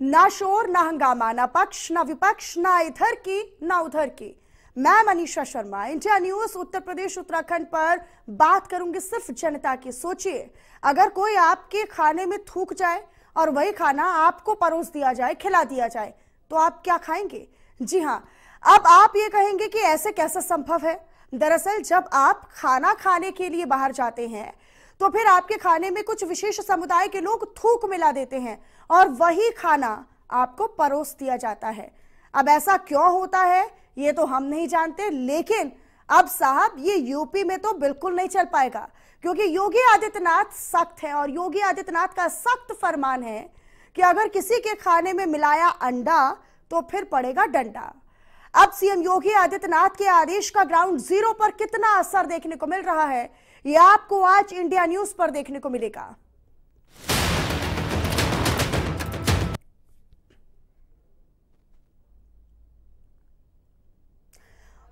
ना शोर ना हंगामा, ना पक्ष ना विपक्ष, ना इधर की ना उधर की। मैं मनीषा शर्मा, इंडिया न्यूज उत्तर प्रदेश उत्तराखंड पर बात करूंगी सिर्फ जनता की। सोचिए, अगर कोई आपके खाने में थूक जाए और वही खाना आपको परोस दिया जाए, खिला दिया जाए, तो आप क्या खाएंगे? जी हाँ, अब आप ये कहेंगे कि ऐसे कैसे संभव है। दरअसल जब आप खाना खाने के लिए बाहर जाते हैं तो फिर आपके खाने में कुछ विशेष समुदाय के लोग थूक मिला देते हैं और वही खाना आपको परोस दिया जाता है। अब ऐसा क्यों होता है ये तो हम नहीं जानते, लेकिन अब साहब ये यूपी में तो बिल्कुल नहीं चल पाएगा, क्योंकि योगी आदित्यनाथ सख्त है और योगी आदित्यनाथ का सख्त फरमान है कि अगर किसी के खाने में मिलाया अंडा तो फिर पड़ेगा डंडा। अब सीएम योगी आदित्यनाथ के आदेश का ग्राउंड जीरो पर कितना असर देखने को मिल रहा है, ये आपको आज इंडिया न्यूज पर देखने को मिलेगा।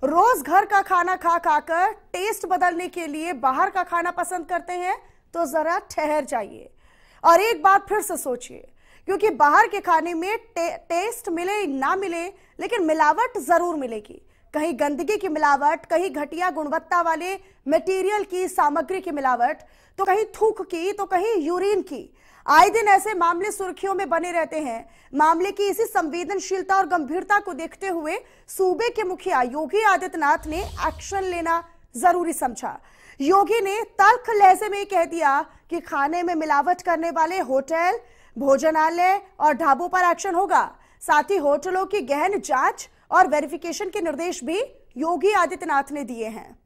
रोज घर का खाना खा खाकर टेस्ट बदलने के लिए बाहर का खाना पसंद करते हैं तो जरा ठहर जाइए और एक बार फिर से सोचिए, क्योंकि बाहर के खाने में टेस्ट मिले ना मिले, लेकिन मिलावट जरूर मिलेगी। कहीं गंदगी की मिलावट, कहीं घटिया गुणवत्ता वाले मटेरियल की, सामग्री की मिलावट, तो कहीं थूक की, तो कहीं यूरिन की। आए दिन ऐसे मामले सुर्खियों में बने रहते हैं। मामले की इसी संवेदनशीलता और गंभीरता को देखते हुए सूबे के मुखिया योगी आदित्यनाथ ने एक्शन लेना जरूरी समझा। योगी ने तल्ख लहजे में कह दिया कि खाने में मिलावट करने वाले होटल, भोजनालय और ढाबों पर एक्शन होगा। साथ ही होटलों की गहन जांच और वेरिफिकेशन के निर्देश भी योगी आदित्यनाथ ने दिए हैं।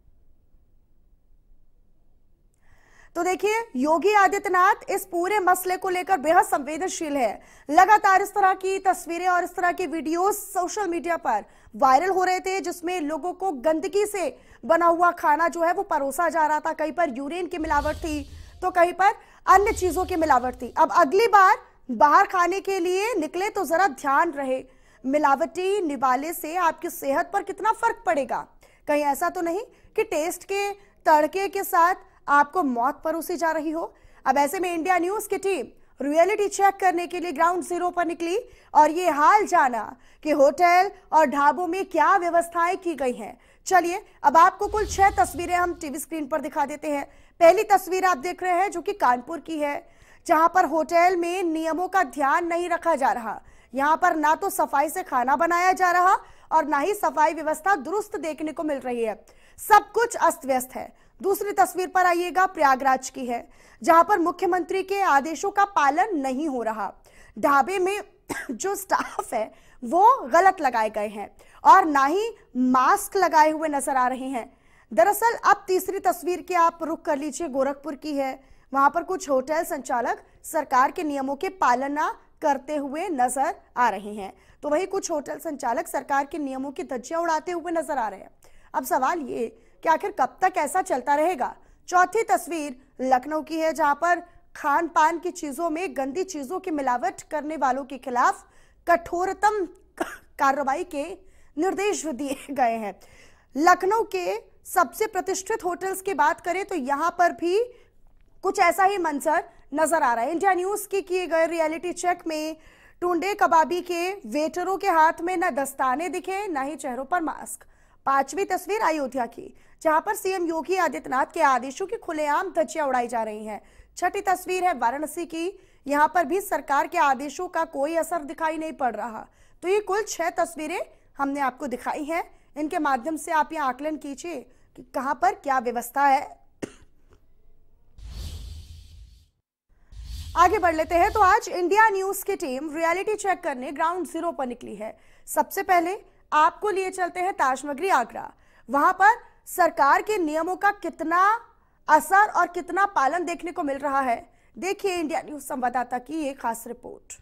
तो देखिए, योगी आदित्यनाथ इस पूरे मसले को लेकर बेहद संवेदनशील है। लगातार इस तरह की तस्वीरें और इस तरह की वीडियोस सोशल मीडिया पर वायरल हो रहे थे, जिसमें लोगों को गंदगी से बना हुआ खाना जो है वो परोसा जा रहा था। कहीं पर यूरिन की मिलावट थी तो कहीं पर अन्य चीजों की मिलावट थी। अब अगली बार बाहर खाने के लिए निकले तो जरा ध्यान रहे, मिलावटी निवाले से आपकी सेहत पर कितना फर्क पड़ेगा। कहीं ऐसा तो नहीं कि टेस्ट के तड़के के साथ आपको मौत परोसी जा रही हो। अब ऐसे में इंडिया न्यूज की टीम रियलिटी चेक करने के लिए ग्राउंड जीरो पर निकली और ये हाल जाना कि होटल और ढाबों में क्या व्यवस्थाएं की गई हैं। चलिए, अब आपको कुल 6 तस्वीरें हम टीवी स्क्रीन पर दिखा देते हैं। पहली तस्वीर आप देख रहे हैं जो कि कानपुर की है, जहां पर होटल में नियमों का ध्यान नहीं रखा जा रहा। यहां पर ना तो सफाई से खाना बनाया जा रहा और ना ही सफाई व्यवस्था दुरुस्त देखने को मिल रही है। सब कुछ अस्त व्यस्त है। दूसरी तस्वीर पर आइएगा, प्रयागराज की है, जहां पर मुख्यमंत्री के आदेशों का पालन नहीं हो रहा। ढाबे में जो स्टाफ है वो गलत लगाए गए हैं और ना ही मास्क लगाए हुए नजर आ रहे हैं। दरअसल अब तीसरी तस्वीर की आप रुख कर लीजिए, गोरखपुर की है। वहां पर कुछ होटल संचालक सरकार के नियमों के पालना करते हुए नजर आ रहे हैं, तो वही कुछ होटल संचालक सरकार के नियमों की धज्जियां उड़ाते हुए नजर आ रहे हैं। अब सवाल ये कि आखिर कब तक ऐसा चलता रहेगा। चौथी तस्वीर लखनऊ की है, जहां पर खान पान की चीजों में गंदी चीजों की मिलावट करने वालों के खिलाफ कठोरतम कार्रवाई के निर्देश दिए गए हैं। लखनऊ के सबसे प्रतिष्ठित होटल्स की बात करें तो यहां पर भी कुछ ऐसा ही मंजर नजर आ रहा है। इंडिया न्यूज की किए गए रियलिटी चेक में टुंडे कबाबी के वेटरों के हाथ में न दस्ताने दिखे, न ही चेहरों पर मास्क। पांचवी तस्वीर अयोध्या की, जहां पर सीएम योगी आदित्यनाथ के आदेशों की खुलेआम धज्जियां उड़ाई जा रही हैं। छठी तस्वीर है वाराणसी की, यहां पर भी सरकार के आदेशों का कोई असर दिखाई नहीं पड़ रहा। तो ये कुल 6 तस्वीरें हमने आपको दिखाई हैं। इनके माध्यम से आप यहां आकलन कीजिए कि कहां पर क्या व्यवस्था है। आगे बढ़ लेते हैं। तो आज इंडिया न्यूज की टीम रियलिटी चेक करने ग्राउंड जीरो पर निकली है। सबसे पहले आपको लिए चलते हैं ताजनगरी आगरा। वहां पर सरकार के नियमों का कितना असर और कितना पालन देखने को मिल रहा है, देखिए इंडिया न्यूज संवाददाता की एक खास रिपोर्ट।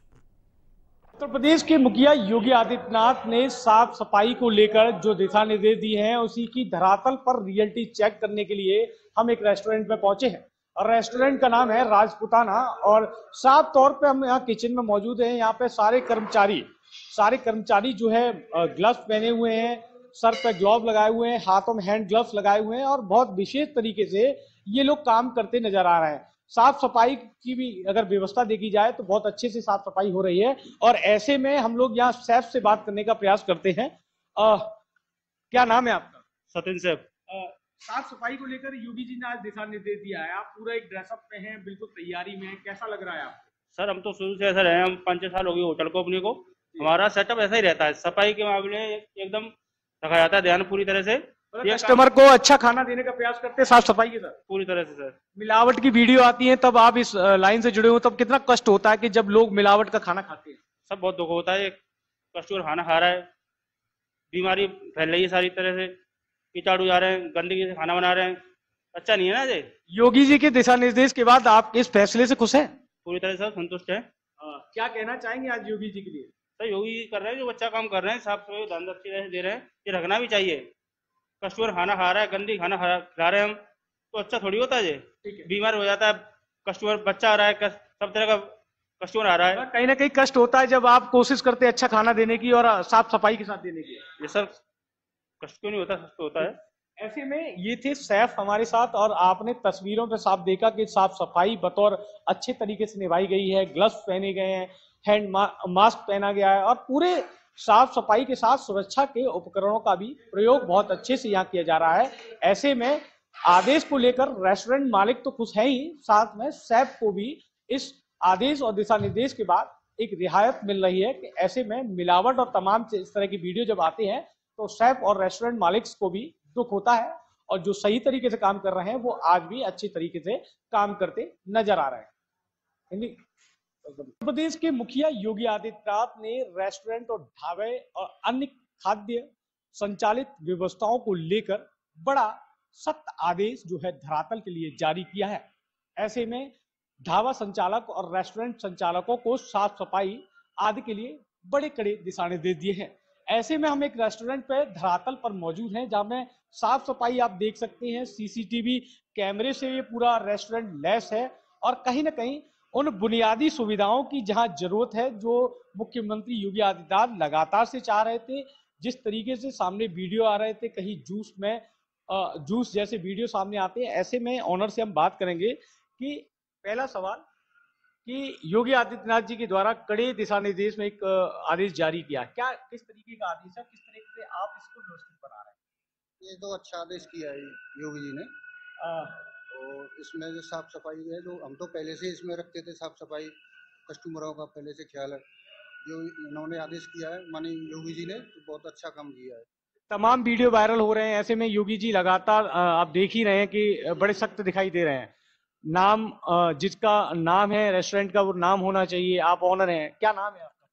उत्तर प्रदेश के मुखिया योगी आदित्यनाथ ने साफ सफाई को लेकर जो दिशा निर्देश दिए हैं, उसी की धरातल पर रियलिटी चेक करने के लिए हम एक रेस्टोरेंट में पहुंचे हैं और रेस्टोरेंट का नाम है राजपुताना। और साफ तौर पे हम यहाँ किचन में मौजूद हैं। यहाँ पे सारे कर्मचारी जो है ग्लव्स पहने हुए हैं, सर पे ग्लव लगाए हुए हैं, हाथों में हैंड ग्लव्स लगाए हुए हैं और बहुत विशेष तरीके से ये लोग काम करते नजर आ रहे हैं। साफ सफाई की भी अगर व्यवस्था देखी जाए तो बहुत अच्छे से साफ सफाई हो रही है। और ऐसे में हम लोग यहाँ सैफ से बात करने का प्रयास करते हैं। क्या नाम है आपका? सचिन सैफ। साफ सफाई को लेकर योगी जी ने आज दिशा निर्देश दिया है, आप पूरा एक ड्रेसअप में हैं, बिल्कुल तैयारी में हैं, कैसा लग रहा है आपको? सर हम तो शुरू से ऐसा रहे हैं, हम 5-6 साल हो गए होटल को अपने को। हमारा सेटअप ऐसा ही रहता है, सफाई के मामले एकदम रखा जाता है ध्यान पूरी तरह से। ये कस्टमर को अच्छा खाना देने का प्रयास करते हैं साफ सफाई के साथ पूरी तरह से। सर मिलावट की वीडियो आती है तब आप इस लाइन से जुड़े हो, तब कितना कष्ट होता है कि जब लोग मिलावट का खाना खाते हैं? सब बहुत दुख होता है, कस्टमर खाना खा रहा है, बीमारी फैल रही है सारी तरह से, कीटाणु जा रहे हैं, गंदगी से खाना बना रहे हैं, अच्छा नहीं है ना जी। योगी जी के दिशा निर्देश के बाद आप इस फैसले से खुश हैं? पूरी तरह से संतुष्ट है। क्या कहना चाहेंगे आज योगी जी के लिए? सर योगी जी कर रहे हैं जो अच्छा काम कर रहे हैं, साफ सफाई ध्यान अच्छी तरह से दे रहे हैं, ये रखना भी चाहिए। कस्टमर खाना खा रहा है, गंदी खाना खिला रहे हैं हम, तो अच्छा थोड़ी होता है जी, बीमार हो जाता है कस्टमर, बच्चा आ रहा है, सब तरह का कस्टमर आ रहा है। कहीं ना कहीं कष्ट होता है जब आप कोशिश करते हैं अच्छा खाना देने की और साफ सफाई के साथ देने की। ये सर कष्ट क्यों नहीं होता, कष्ट होता है। ऐसे में ये थे सैफ हमारे साथ, और आपने तस्वीरों में साफ देखा कि साफ सफाई बतौर अच्छे तरीके से निभाई गई है, ग्लव्स पहने गए हैं, हैंड मास्क पहना गया है, और पूरे साफ सफाई के साथ सुरक्षा के उपकरणों का भी प्रयोग बहुत अच्छे से यहाँ किया जा रहा है। ऐसे में आदेश को लेकर रेस्टोरेंट मालिक तो खुश है ही, साथ में सैफ को भी इस आदेश और दिशा निर्देश के बाद एक रियायत मिल रही है कि ऐसे में मिलावट और तमाम इस तरह की वीडियो जब आते हैं तो सैफ और रेस्टोरेंट मालिक को भी दुख होता है, और जो सही तरीके से काम कर रहे हैं वो आज भी अच्छे तरीके से काम करते नजर आ रहे हैं। उत्तर प्रदेश के मुखिया योगी आदित्यनाथ ने रेस्टोरेंट और ढाबे और अन्य खाद्य संचालित व्यवस्थाओं को लेकर बड़ा सख्त आदेश जो है धरातल के लिए जारी किया है। ऐसे में ढाबा संचालक और रेस्टोरेंट संचालकों को साफ सफाई आदि के लिए बड़े कड़े दिशा निर्देश दिए हैं। ऐसे में हम एक रेस्टोरेंट पे धरातल पर मौजूद हैं जहां में साफ सफाई आप देख सकते हैं, सीसीटीवी कैमरे से ये पूरा रेस्टोरेंट लैस है, और कहीं ना कहीं उन बुनियादी सुविधाओं की जहां जरूरत है जो मुख्यमंत्री योगी आदित्यनाथ लगातार से चाह रहे थे। जिस तरीके से सामने वीडियो आ रहे थे, कहीं जूस जैसे वीडियो सामने आते हैं, ऐसे में ऑनर से हम बात करेंगे कि पहला सवाल कि योगी आदित्यनाथ जी के द्वारा कड़े दिशा निर्देश में एक आदेश जारी किया, क्या किस तरीके का आदेश है, किस तरीके से आप इसको व्यवस्थित बना रहे हैं? ये तो अच्छा आदेश किया है योगी जी ने, और इसमें जो साफ सफाई है, जो हम तो पहले से इसमें रखते थे साफ सफाई, कस्टमरों का पहले से ख्याल है, जो इन्होंने आदेश किया है माननीय योगी जी ने, तो बहुत अच्छा काम किया है। तमाम वीडियो वायरल हो रहे हैं, ऐसे में योगी जी लगातार आप देख ही रहे हैं कि बड़े सख्त दिखाई दे रहे हैं। नाम जिसका नाम है रेस्टोरेंट का वो नाम होना चाहिए, आप ऑनर हैं, क्या नाम है आपका?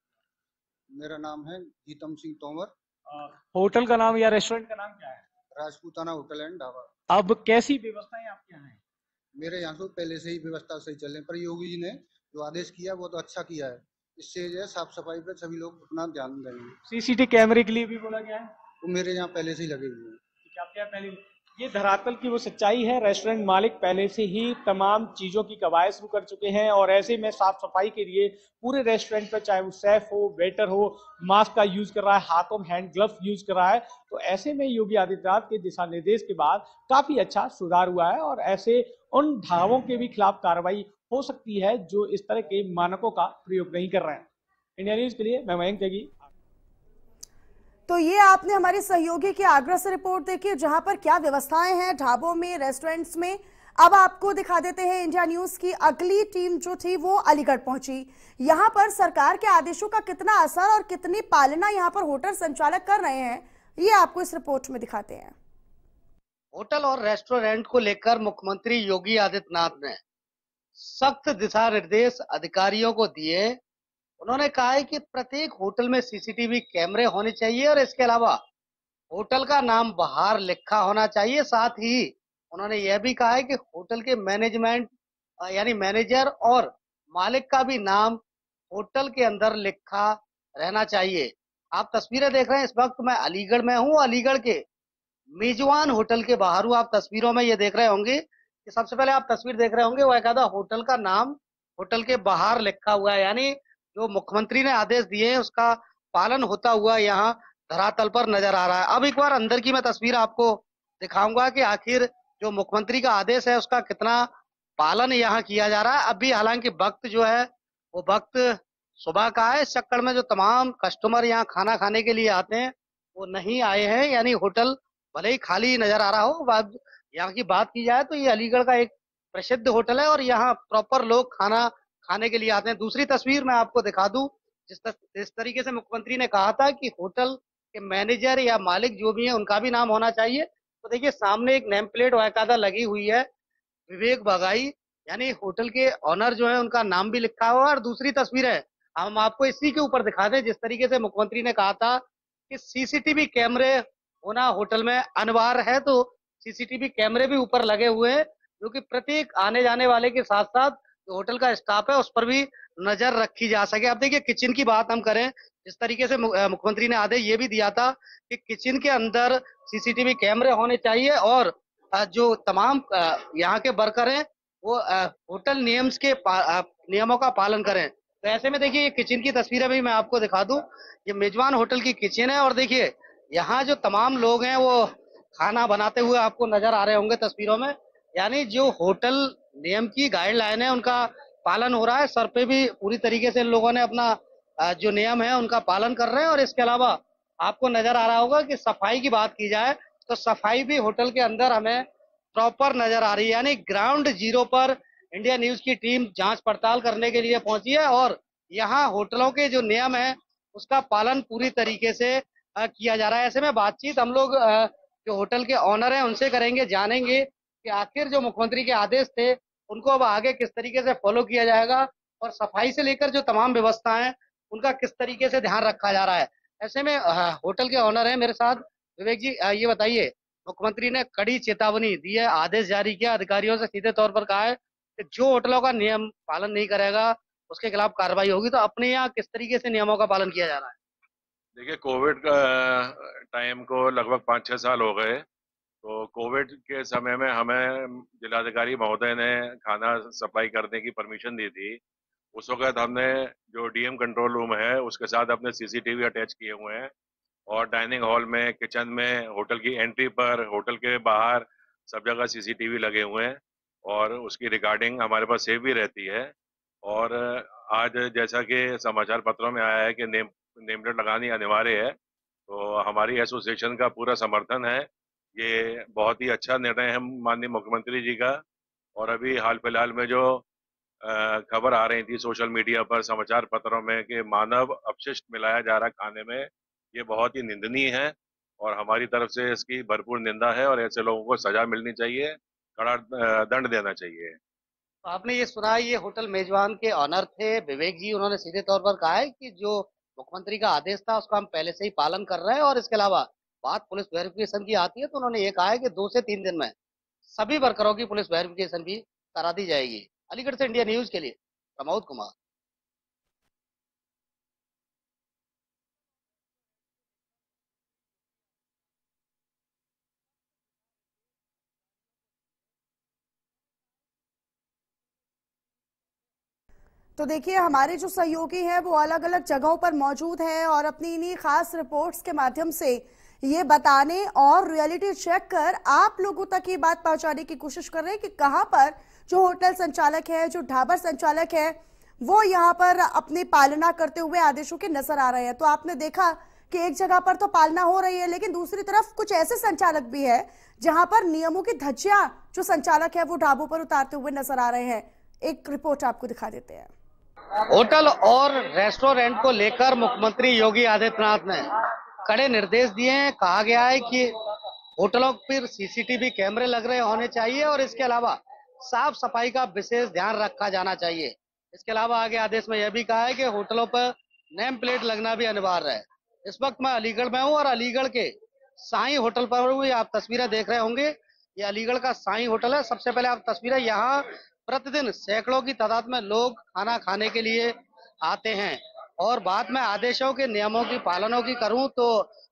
मेरा नाम है गीतम सिंह तोमर। होटल का नाम या रेस्टोरेंट का नाम क्या है? Rajputana hotel and dhaba. अब कैसी व्यवस्थाएं आपके यहाँ है? मेरे यहाँ तो पहले से ही व्यवस्था सही चल रही है, पर योगी जी ने जो आदेश किया वो तो अच्छा किया है, इससे जो है साफ सफाई पे सभी लोग अपना ध्यान देंगे। सीसीटीवी कैमरे के लिए भी बोला गया है? वो मेरे यहाँ पहले से ही लगे हुए हैं। क्या क्या पहले ये धरातल की वो सच्चाई है, रेस्टोरेंट मालिक पहले से ही तमाम चीजों की कवायद शुरू कर चुके हैं, और ऐसे में साफ सफाई के लिए पूरे रेस्टोरेंट पर, चाहे वो शेफ हो, वेटर हो, मास्क का यूज कर रहा है, हाथों में हैंड ग्लव्स यूज कर रहा है। तो ऐसे में योगी आदित्यनाथ के दिशा निर्देश के बाद काफी अच्छा सुधार हुआ है, और ऐसे उन ढाबों के भी खिलाफ कार्रवाई हो सकती है जो इस तरह के मानकों का प्रयोग नहीं कर रहे हैं। इंडिया न्यूज के लिए मैं मयंक त्यागी। तो ये आपने हमारे सहयोगी के आगरा से रिपोर्ट देखी, जहां पर क्या व्यवस्थाएं हैं ढाबों में, रेस्टोरेंट्स में। अब आपको दिखा देते हैं इंडिया न्यूज की अगली टीम जो थी वो अलीगढ़ पहुंची। यहां पर सरकार के आदेशों का कितना असर और कितनी पालना यहां पर होटल संचालक कर रहे हैं, ये आपको इस रिपोर्ट में दिखाते हैं। होटल और रेस्टोरेंट को लेकर मुख्यमंत्री योगी आदित्यनाथ ने सख्त दिशा निर्देश अधिकारियों को दिए। उन्होंने कहा है कि प्रत्येक होटल में सीसीटीवी कैमरे होने चाहिए, और इसके अलावा होटल का नाम बाहर लिखा होना चाहिए। साथ ही उन्होंने यह भी कहा है कि होटल के मैनेजमेंट यानी मैनेजर और मालिक का भी नाम होटल के अंदर लिखा रहना चाहिए। आप तस्वीरें देख रहे हैं, इस वक्त मैं अलीगढ़ में हूँ, अलीगढ़ के मेजवान होटल के बाहर हूँ। आप तस्वीरों में ये देख रहे होंगे कि सबसे पहले आप तस्वीर देख रहे होंगे, बाकायदा होटल का नाम होटल के बाहर लिखा हुआ है, यानी जो मुख्यमंत्री ने आदेश दिए हैं उसका पालन होता हुआ यहाँ धरातल पर नजर आ रहा है। अब एक बार अंदर की मैं तस्वीर आपको दिखाऊंगा कि आखिर जो मुख्यमंत्री का आदेश है उसका कितना पालन यहाँ किया जा रहा है। अभी हालांकि वक्त जो है वो वक्त सुबह का है, इस चक्कर में जो तमाम कस्टमर यहाँ खाना खाने के लिए आते हैं वो नहीं आए हैं, यानी होटल भले ही खाली नजर आ रहा हो। यहाँ की बात की जाए तो ये अलीगढ़ का एक प्रसिद्ध होटल है और यहाँ प्रॉपर लोग खाना खाने के लिए आते हैं। दूसरी तस्वीर मैं आपको दिखा दूं, जिस तरीके से मुख्यमंत्री ने कहा था कि होटल के मैनेजर या मालिक जो भी है उनका भी नाम होना चाहिए, तो देखिए सामने एक नेम प्लेट बाकायदा लगी हुई है, विवेक बघाई, यानी होटल के ऑनर जो है उनका नाम भी लिखा हुआ है। और दूसरी तस्वीर है हम आपको इसी के ऊपर दिखा दें, जिस तरीके से मुख्यमंत्री ने कहा था कि सीसीटीवी कैमरे होना होटल में अनिवार्य है, तो सीसीटीवी कैमरे भी ऊपर लगे हुए हैं, जो कि प्रत्येक आने जाने वाले के साथ साथ जो होटल का स्टाफ है उस पर भी नजर रखी जा सके। अब देखिए किचन की बात हम करें, जिस तरीके से मुख्यमंत्री ने आदेश ये भी दिया था कि किचन के अंदर सीसीटीवी कैमरे होने चाहिए और जो तमाम यहाँ के वर्कर हैं वो होटल नियमों का पालन करें। तो ऐसे में देखिए ये किचन की तस्वीरें भी मैं आपको दिखा दूं, ये मेजबान होटल की किचन है और देखिए यहाँ जो तमाम लोग हैं वो खाना बनाते हुए आपको नजर आ रहे होंगे तस्वीरों में, यानी जो होटल नियम की गाइडलाइन है उनका पालन हो रहा है। सर पे भी पूरी तरीके से इन लोगों ने अपना जो नियम है उनका पालन कर रहे हैं। और इसके अलावा आपको नजर आ रहा होगा कि सफाई की बात की जाए तो सफाई भी होटल के अंदर हमें प्रॉपर नजर आ रही है, यानी ग्राउंड जीरो पर इंडिया न्यूज की टीम जांच पड़ताल करने के लिए पहुंची है और यहाँ होटलों के जो नियम है उसका पालन पूरी तरीके से किया जा रहा है। ऐसे में बातचीत हम लोग जो होटल के ऑनर हैं उनसे करेंगे, जानेंगे कि आखिर जो मुख्यमंत्री के आदेश थे उनको अब आगे किस तरीके से फॉलो किया जाएगा और सफाई से लेकर जो तमाम व्यवस्था है उनका किस तरीके से ध्यान रखा जा रहा है। ऐसे में होटल के ऑनर है मेरे साथ, विवेक जी ये बताइए, मुख्यमंत्री ने कड़ी चेतावनी दी है, आदेश जारी किया, अधिकारियों से सीधे तौर पर कहा है कि जो होटलों का नियम पालन नहीं करेगा उसके खिलाफ कार्रवाई होगी, तो अपने यहाँ किस तरीके से नियमों का पालन किया जा रहा है? देखिए कोविड का टाइम को लगभग 5-6 साल हो गए, तो कोविड के समय में हमें जिलाधिकारी महोदय ने खाना सप्लाई करने की परमिशन दी थी। उस वक्त हमने जो डीएम कंट्रोल रूम है उसके साथ अपने सीसीटीवी अटैच किए हुए हैं और डाइनिंग हॉल में, किचन में, होटल की एंट्री पर, होटल के बाहर सब जगह सीसीटीवी लगे हुए हैं और उसकी रिकॉर्डिंग हमारे पास सेव भी रहती है। और आज जैसा कि समाचार पत्रों में आया है कि नेम प्लेट लगानी अनिवार्य है, तो हमारी एसोसिएशन का पूरा समर्थन है। ये बहुत ही अच्छा निर्णय है माननीय मुख्यमंत्री जी का। और अभी हाल फिलहाल में जो खबर आ रही थी सोशल मीडिया पर, समाचार पत्रों में कि मानव अपशिष्ट मिलाया जा रहा खाने में, ये बहुत ही निंदनीय है और हमारी तरफ से इसकी भरपूर निंदा है और ऐसे लोगों को सजा मिलनी चाहिए, कड़ा दंड देना चाहिए। तो आपने ये सुना, ये होटल मेजबान के ऑनर थे विवेक जी, उन्होंने सीधे तौर पर कहा है कि जो मुख्यमंत्री का आदेश था उसका हम पहले से ही पालन कर रहे हैं और इसके अलावा बात पुलिस वेरिफिकेशन की आती है तो उन्होंने ये कहा है कि 2 से 3 दिन में सभी वर्करों की पुलिस वेरिफिकेशन भी करा दी जाएगी। अलीगढ़ से इंडिया न्यूज के लिए प्रमोद कुमार। तो देखिए हमारे जो सहयोगी हैं वो अलग अलग जगहों पर मौजूद हैं और अपनी इन्हीं खास रिपोर्ट्स के माध्यम से ये बताने और रियलिटी चेक कर आप लोगों तक ये बात पहुंचाने की कोशिश कर रहे हैं कि कहां पर जो होटल संचालक है, जो ढाबा संचालक है, वो यहाँ पर अपनी पालना करते हुए आदेशों के नजर आ रहे हैं। तो आपने देखा कि एक जगह पर तो पालना हो रही है, लेकिन दूसरी तरफ कुछ ऐसे संचालक भी है जहां पर नियमों की धज्जियां जो संचालक है वो ढाबों पर उतारते हुए नजर आ रहे हैं। एक रिपोर्ट आपको दिखा देते हैं। होटल और रेस्टोरेंट को लेकर मुख्यमंत्री योगी आदित्यनाथ ने कड़े निर्देश दिए हैं। कहा गया है कि होटलों पर सीसीटीवी कैमरे लग रहे होने चाहिए और इसके अलावा साफ सफाई का विशेष ध्यान रखा जाना चाहिए। इसके अलावा आगे आदेश में यह भी कहा है कि होटलों पर नेम प्लेट लगना भी अनिवार्य है। इस वक्त मैं अलीगढ़ में हूँ और अलीगढ़ के साईं होटल पर हूँ। आप तस्वीरें देख रहे होंगे, ये अलीगढ़ का साईं होटल है। सबसे पहले आप तस्वीरें, यहाँ प्रतिदिन सैकड़ों की तादाद में लोग खाना खाने के लिए आते हैं। और बाद में आदेशों के नियमों की पालनों की करूं तो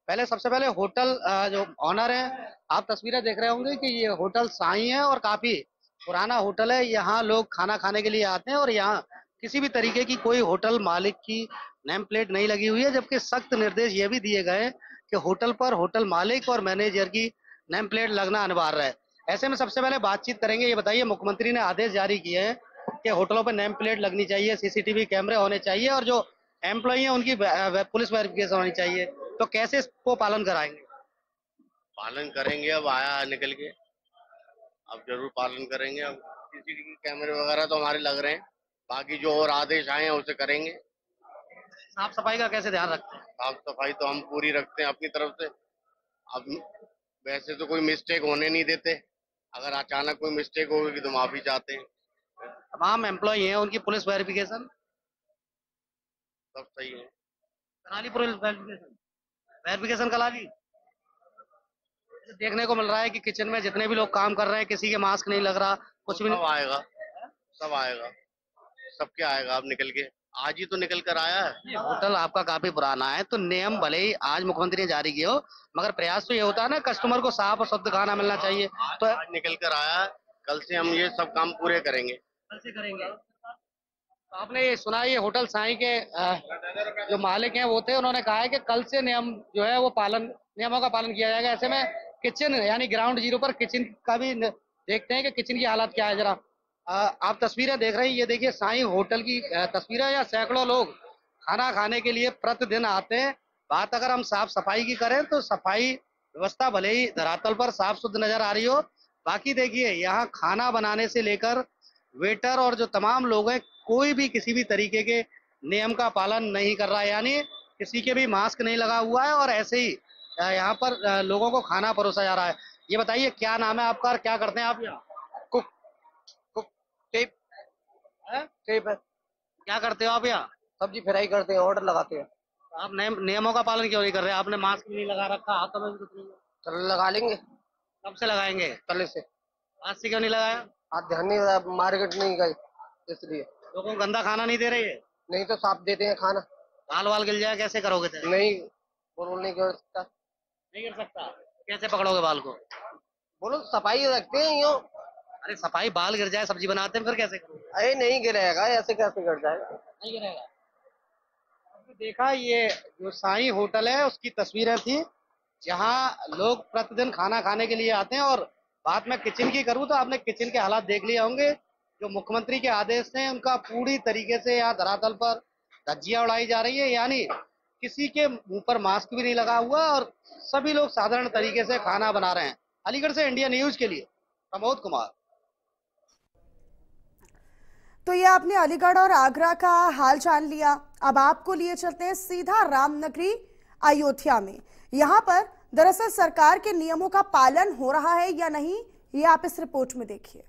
पहले सबसे पहले होटल जो ऑनर है, आप तस्वीरें देख रहे होंगे कि ये होटल साईं है और काफी पुराना होटल है। यहाँ लोग खाना खाने के लिए आते हैं और यहाँ किसी भी तरीके की कोई होटल मालिक की नेम प्लेट नहीं लगी हुई है, जबकि सख्त निर्देश ये भी दिए गए कि होटल पर होटल मालिक और मैनेजर की नेम प्लेट लगना अनिवार्य है। ऐसे में सबसे पहले बातचीत करेंगे। ये बताइए, मुख्यमंत्री ने आदेश जारी किए हैं कि होटलों पर नेम प्लेट लगनी चाहिए, सीसीटीवी कैमरे होने चाहिए और जो एम्प्लॉई हैं उनकी पुलिस वेरिफिकेशन होनी चाहिए, तो कैसे इसको पालन कराएंगे? पालन करेंगे, अब आया निकल के, अब जरूर पालन करेंगे। अब सीसीटीवी कैमरे वगैरह तो हमारे लग रहे हैं, बाकी जो और आदेश आए हैं उसे करेंगे। साफ सफाई का कैसे ध्यान रखते हैं? साफ सफाई तो हम पूरी रखते हैं अपनी तरफ से। अब वैसे तो कोई मिस्टेक होने नहीं देते, अगर अचानक कोई मिस्टेक होगी तो माफी चाहते हैं। तमाम एम्प्लॉई हैं, उनकी पुलिस वेरिफिकेशन सब सही है। करा ली? पुलिस वेरिफिकेशन करा ली? देखने को मिल रहा है कि किचन में जितने भी लोग काम कर रहे हैं किसी के मास्क नहीं लग रहा, कुछ भी सब नहीं। आएगा, सब आएगा, सबके आएगा। अब निकल के आज ही तो निकल कर आया है। होटल आपका काफी पुराना है, तो नियम भले ही आज मुख्यमंत्री ने जारी किए हो, मगर प्रयास तो ये होता है ना, कस्टमर को साफ और शुद्ध खाना मिलना चाहिए। तो आज निकल कर आया है, कल से हम ये सब काम पूरे करेंगे। कल से करेंगे। तो आपने ये सुना, ये होटल साईं के जो मालिक हैं वो थे, उन्होंने कहा है कि कल से नियम जो है वो नियमों का पालन किया जाएगा। ऐसे में किचन यानी ग्राउंड जीरो पर किचन का भी देखते हैं कि किचन की हालत क्या है। जरा आप तस्वीरें देख रहे हैं, ये देखिए साईं होटल की तस्वीरें। या सैकड़ों लोग खाना खाने के लिए प्रतिदिन आते हैं। बात अगर हम साफ सफाई की करें तो सफाई व्यवस्था भले ही धरातल पर साफ सुथरी नजर आ रही हो, बाकी देखिए यहाँ खाना बनाने से लेकर वेटर और जो तमाम लोग हैं, कोई भी किसी भी तरीके के नियम का पालन नहीं कर रहा है, यानी किसी के भी मास्क नहीं लगा हुआ है और ऐसे ही यहाँ पर लोगों को खाना परोसा जा रहा है। ये बताइए क्या नाम है आपका और क्या करते हैं आप यहाँ? कुक टेप टेप है। क्या करते हो आप यहाँ? सब्जी फ्राई करते हैं, ऑर्डर लगाते हैं। आप नियमों का पालन क्यों नहीं कर रहे? आपने मास्क भी नहीं लगा रखा, हाथों में भी कुछ नहीं है। चलो लगा लेंगे, कब से लगाएंगे? कल से। आज से क्यों नहीं लगाया? आज ध्यान नहीं रहा, मार्केट नहीं गए इसलिए। लोगों को गंदा खाना नहीं दे रही है? नहीं तो साफ देते हैं खाना। बाल वाल गिर जाए कैसे करोगे? नहीं, बोलो नहीं कर सकता। नहीं कर सकता? कैसे पकड़ोगे बाल को? बोलो सफाई रखते हैं यूँ। अरे सफाई, बाल गिर जाए, सब्जी बनाते हैं, फिर कैसे करोगे? अरे नहीं गिरेगा, ऐसे कैसे गिर जाएगा? नहीं गिरेगा। आपने देखा, ये जो साईं होटल है उसकी तस्वीरें थी, जहाँ लोग प्रतिदिन खाना खाने के लिए आते हैं। और बात मैं किचन की करूँ तो आपने किचन के हालात देख लिए होंगे। जो मुख्यमंत्री के आदेश हैं उनका पूरी तरीके से यहाँ धरातल पर धज्जियां उड़ाई जा रही है, यानी किसी के मुंह पर मास्क भी नहीं लगा हुआ और सभी लोग साधारण तरीके से खाना बना रहे हैं। अलीगढ़ से इंडिया न्यूज के लिए प्रमोद कुमार। तो ये आपने अलीगढ़ और आगरा का हाल जान लिया। अब आपको लिए चलते हैं सीधा रामनगरी अयोध्या में। यहाँ पर दरअसल सरकार के नियमों का पालन हो रहा है या नहीं, ये आप इस रिपोर्ट में देखिए।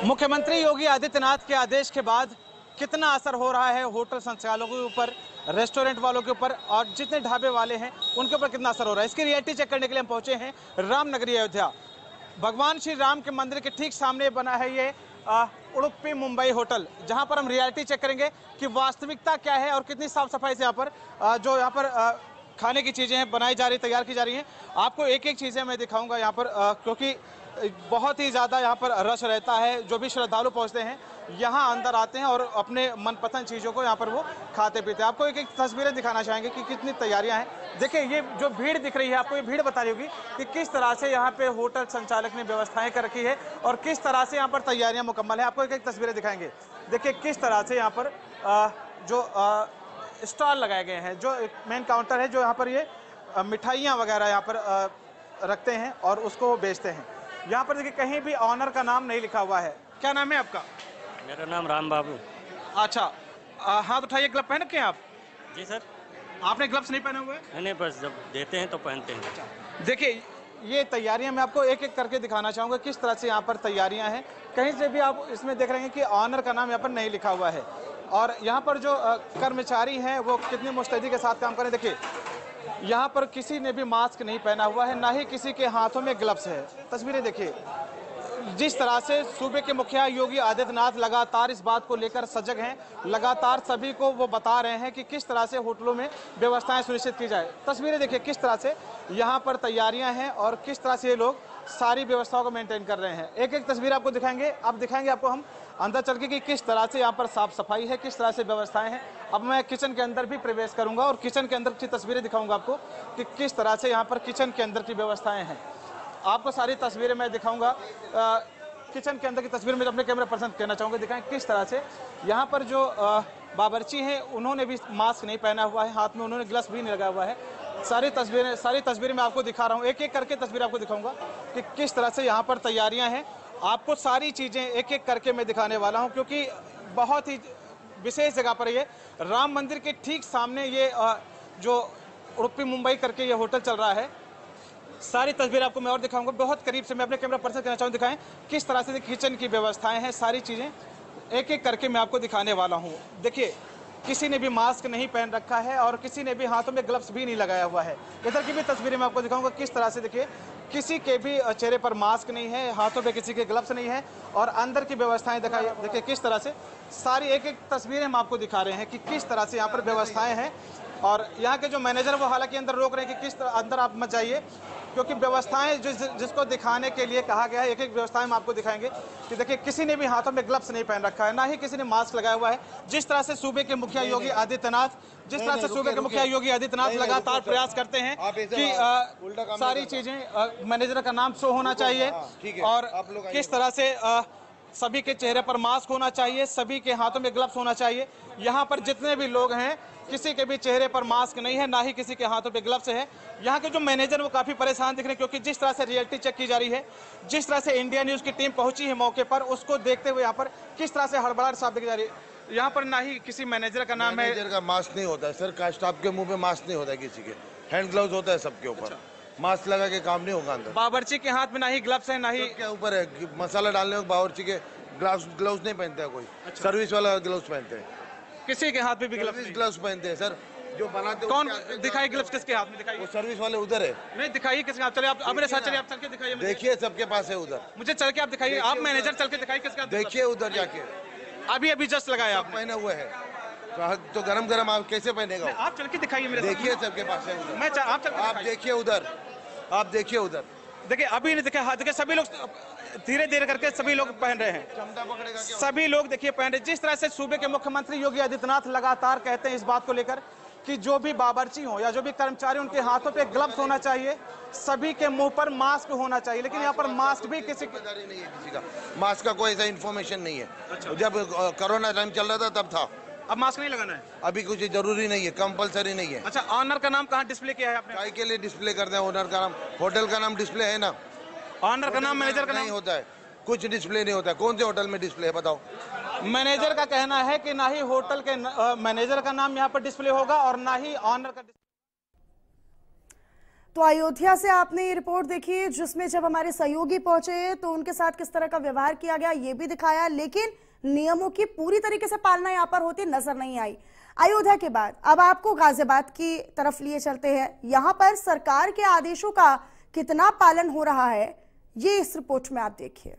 मुख्यमंत्री योगी आदित्यनाथ के आदेश के बाद कितना असर हो रहा है होटल संचालकों के ऊपर, रेस्टोरेंट वालों के ऊपर और जितने ढाबे वाले हैं उनके ऊपर कितना असर हो रहा है, इसकी रियलिटी चेक करने के लिए हम पहुंचे हैं रामनगरी अयोध्या। भगवान श्री राम के मंदिर के ठीक सामने बना है ये उडुपी मुंबई होटल, जहां पर हम रियलिटी चेक करेंगे कि वास्तविकता क्या है और कितनी साफ सफाई से यहाँ पर जो यहाँ पर खाने की चीज़ें हैं बनाई जा रही, तैयार की जा रही हैं। आपको एक एक चीज़ें मैं दिखाऊंगा यहाँ पर, क्योंकि बहुत ही ज़्यादा यहाँ पर रश रहता है। जो भी श्रद्धालु पहुँचते हैं यहाँ अंदर आते हैं और अपने मनपसंद चीज़ों को यहाँ पर वो खाते पीते हैं। आपको एक एक तस्वीरें दिखाना चाहेंगे कि कितनी तैयारियाँ हैं। देखिए ये जो भीड़ दिख रही है आपको, ये भीड़ बता रही होगी कि किस तरह से यहाँ पे होटल संचालक ने व्यवस्थाएं कर रखी है और किस तरह से यहाँ पर तैयारियाँ मुकम्मल है। आपको एक एक तस्वीरें दिखाएंगे। देखिए किस तरह से यहाँ पर जो स्टॉल लगाए गए हैं, जो मेन काउंटर है, जो यहाँ पर ये मिठाइयाँ वगैरह यहाँ पर रखते हैं और उसको बेचते हैं। यहाँ पर देखिए कहीं भी ऑनर का नाम नहीं लिखा हुआ है। क्या नाम है आपका? मेरा नाम राम बाबू। अच्छा, हाथ उठाइए। ग्लव पहन के आप? जी सर। आपने ग्लव्स नहीं पहने हुए? नहीं, बस जब देते हैं तो पहनते हैं। देखिए ये तैयारियां मैं आपको एक एक करके दिखाना चाहूँगा किस तरह से यहाँ पर तैयारियां हैं। कहीं से भी आप इसमें देख रहे हैं कि ऑनर का नाम यहाँ पर नहीं लिखा हुआ है और यहाँ पर जो कर्मचारी हैं वो कितनी मुस्तैदी के साथ काम करें। देखिए यहाँ पर किसी ने भी मास्क नहीं पहना हुआ है, ना ही किसी के हाथों में ग्लव्स है। तस्वीरें देखिए जिस तरह से सूबे के मुखिया योगी आदित्यनाथ लगातार इस बात को लेकर सजग हैं, लगातार सभी को वो बता रहे हैं कि किस तरह से होटलों में व्यवस्थाएं सुनिश्चित की जाए। तस्वीरें देखिए किस तरह से यहाँ पर तैयारियां हैं और किस तरह से ये लोग सारी व्यवस्थाओं को मेंटेन कर रहे हैं। एक एक तस्वीर आपको दिखाएंगे। अब दिखाएंगे आपको हम अंदर चल के कि किस तरह से यहाँ पर साफ सफाई है, किस तरह से व्यवस्थाएं हैं। अब मैं किचन के अंदर भी प्रवेश करूंगा और किचन के अंदर की तस्वीरें दिखाऊंगा आपको कि किस तरह से यहाँ पर किचन के अंदर की व्यवस्थाएं हैं। आपको सारी तस्वीरें मैं दिखाऊंगा। किचन के अंदर की तस्वीर में अपने कैमरा पर्सन कहना चाहूँगा, दिखाएं किस तरह से यहाँ पर जो बावर्ची हैं उन्होंने भी मास्क नहीं पहना हुआ है, हाथ में उन्होंने ग्लव्स भी नहीं लगाया हुआ है। सारी तस्वीरें मैं आपको दिखा रहा हूँ, एक एक करके तस्वीर आपको दिखाऊंगा कि किस तरह से यहाँ पर तैयारियाँ हैं। आपको सारी चीज़ें एक एक करके मैं दिखाने वाला हूँ, क्योंकि बहुत ही विशेष जगह पर ये राम मंदिर के ठीक सामने ये जो उडुपी मुंबई करके ये होटल चल रहा है। सारी तस्वीर आपको मैं और दिखाऊंगा, बहुत करीब से मैं अपने कैमरा पर्सन कहना चाहूँ दिखाएं किस तरह से किचन की व्यवस्थाएं हैं। सारी चीज़ें एक एक करके मैं आपको दिखाने वाला हूँ। देखिए, किसी ने भी मास्क नहीं पहन रखा है और किसी ने भी हाथों में ग्लव्स भी नहीं लगाया हुआ है। इधर की भी तस्वीरें मैं आपको दिखाऊंगा किस तरह से, देखिए किसी के भी चेहरे पर मास्क नहीं है, हाथों पे किसी के ग्लव्स नहीं है और अंदर की व्यवस्थाएं देखिए किस तरह से। सारी एक एक तस्वीरें हम आपको दिखा रहे हैं कि किस तरह से यहाँ पर व्यवस्थाएं हैं। और यहाँ के जो मैनेजर वो हालांकि अंदर रोक रहे हैं कि किस तरह अंदर आप मत जाइए, क्योंकि व्यवस्थाएं जिसको दिखाने के लिए कहा गया है, एक एक व्यवस्थाएं हम आपको दिखाएंगे कि देखिए किसी ने भी हाथों में ग्लव्स नहीं पहन रखा है, ना ही किसी ने मास्क लगाया हुआ है। जिस तरह से सूबे के मुखिया योगी आदित्यनाथ लगातार प्रयास करते हैं कि सारी चीजें मैनेजर का नाम शो होना चाहिए और किस तरह से सभी के चेहरे पर मास्क होना चाहिए, सभी के हाथों में ग्लव्स होना चाहिए। यहाँ पर जितने भी लोग हैं किसी के भी चेहरे पर मास्क नहीं है, ना ही किसी के हाथों पे ग्लव्स है। यहाँ के जो मैनेजर वो काफी परेशान दिख रहे हैं, क्योंकि जिस तरह से रियलिटी चेक की जा रही है, जिस तरह से इंडिया न्यूज की टीम पहुंची है मौके पर, उसको देखते हुए यहाँ पर किस तरह से हड़बड़ाहट साफ देखी जा रही है। यहाँ पर ना ही किसी मैनेजर का नाम है, मैनेजर का मास्क नहीं होता है सर, का स्टाफ के मुंह पे मास्क नहीं होता है, किसी के हैंड ग्लव्स होता है सबके ऊपर। मास्क लगा के काम नहीं होगा अंदर। बावर्ची के हाथ में ना ही ग्लव्स है, ना ही के ऊपर है मसाला डालने में बावर्ची के ग्लव्स नहीं पहनते हैं कोई। सर्विस वाला ग्लव्स पहनते हैं, किसी के हाथ में भी ग्लव्स पहनते हैं सर। जो बनाते कौन दिखाई ग्लव्स किसके हाथ में दिखाई? वो सर्विस वाले उधर है। नहीं दिखाइए किसके हाथ? चलिए आप मेरे साथ चलिए, आप चल के दिखाइए। देखिए सबके पास है उधर, मुझे चल के आप दिखाइए। आप मैनेजर चल के दिखाइए किसका? देखिए उधर जाके, अभी जस्ट लगाया आप पहने हुए है तो गरम आप कैसे पहनेगा? आप चल के दिखाइए मेरे। देखिए सबके पास है उधर। मैं आप देखिए उधर, आप देखिए उधर। देखिए अभी नहीं दिखा, देखिए सभी लोग धीरे धीरे करके सभी लोग पहन रहे हैं, सभी लोग देखिए पहन रहे। जिस तरह से सूबे के मुख्यमंत्री योगी आदित्यनाथ लगातार कहते हैं इस बात को लेकर कि जो भी बावर्ची हो या जो भी कर्मचारी, उनके हाथों पे ग्लव्स होना चाहिए, सभी के मुंह पर मास्क होना चाहिए। लेकिन यहाँ पर मास्क भी किसी नहीं है, किसी का मास्क का कोई ऐसा इन्फॉर्मेशन नहीं है। जब कोरोना टाइम चल रहा था तब था, अब मास्क नहीं लगाना है। अभी कुछ जरूरी नहीं है, कंपलसरी नहीं है। अच्छा, ऑनर का नाम कहाँ डिस्प्ले किया है आपने? काय के लिए डिस्प्ले करते हैं? ओनर का नाम, होटल का नाम डिस्प्ले है ना, ऑनर का नाम, मैनेजर का नाम नहीं होता है, कुछ डिस्प्ले नहीं होता है। कौन से होटल में डिस्प्ले है बताओ? मैनेजर का कहना है कि ना ही होटल के मैनेजर का नाम यहाँ पर डिस्प्ले होगा और ना ही ऑनर का। तो अयोध्या से आपने ये रिपोर्ट देखी, जिसमें जब हमारे सहयोगी पहुंचे तो उनके साथ किस तरह का व्यवहार किया गया ये भी दिखाया, लेकिन नियमों की पूरी तरीके से पालना यहाँ पर होती नजर नहीं आई। अयोध्या के बाद अब आपको गाजियाबाद की तरफ लिए चलते हैं। यहाँ पर सरकार के आदेशों का कितना पालन हो रहा है ये इस रिपोर्ट में आप देखिए।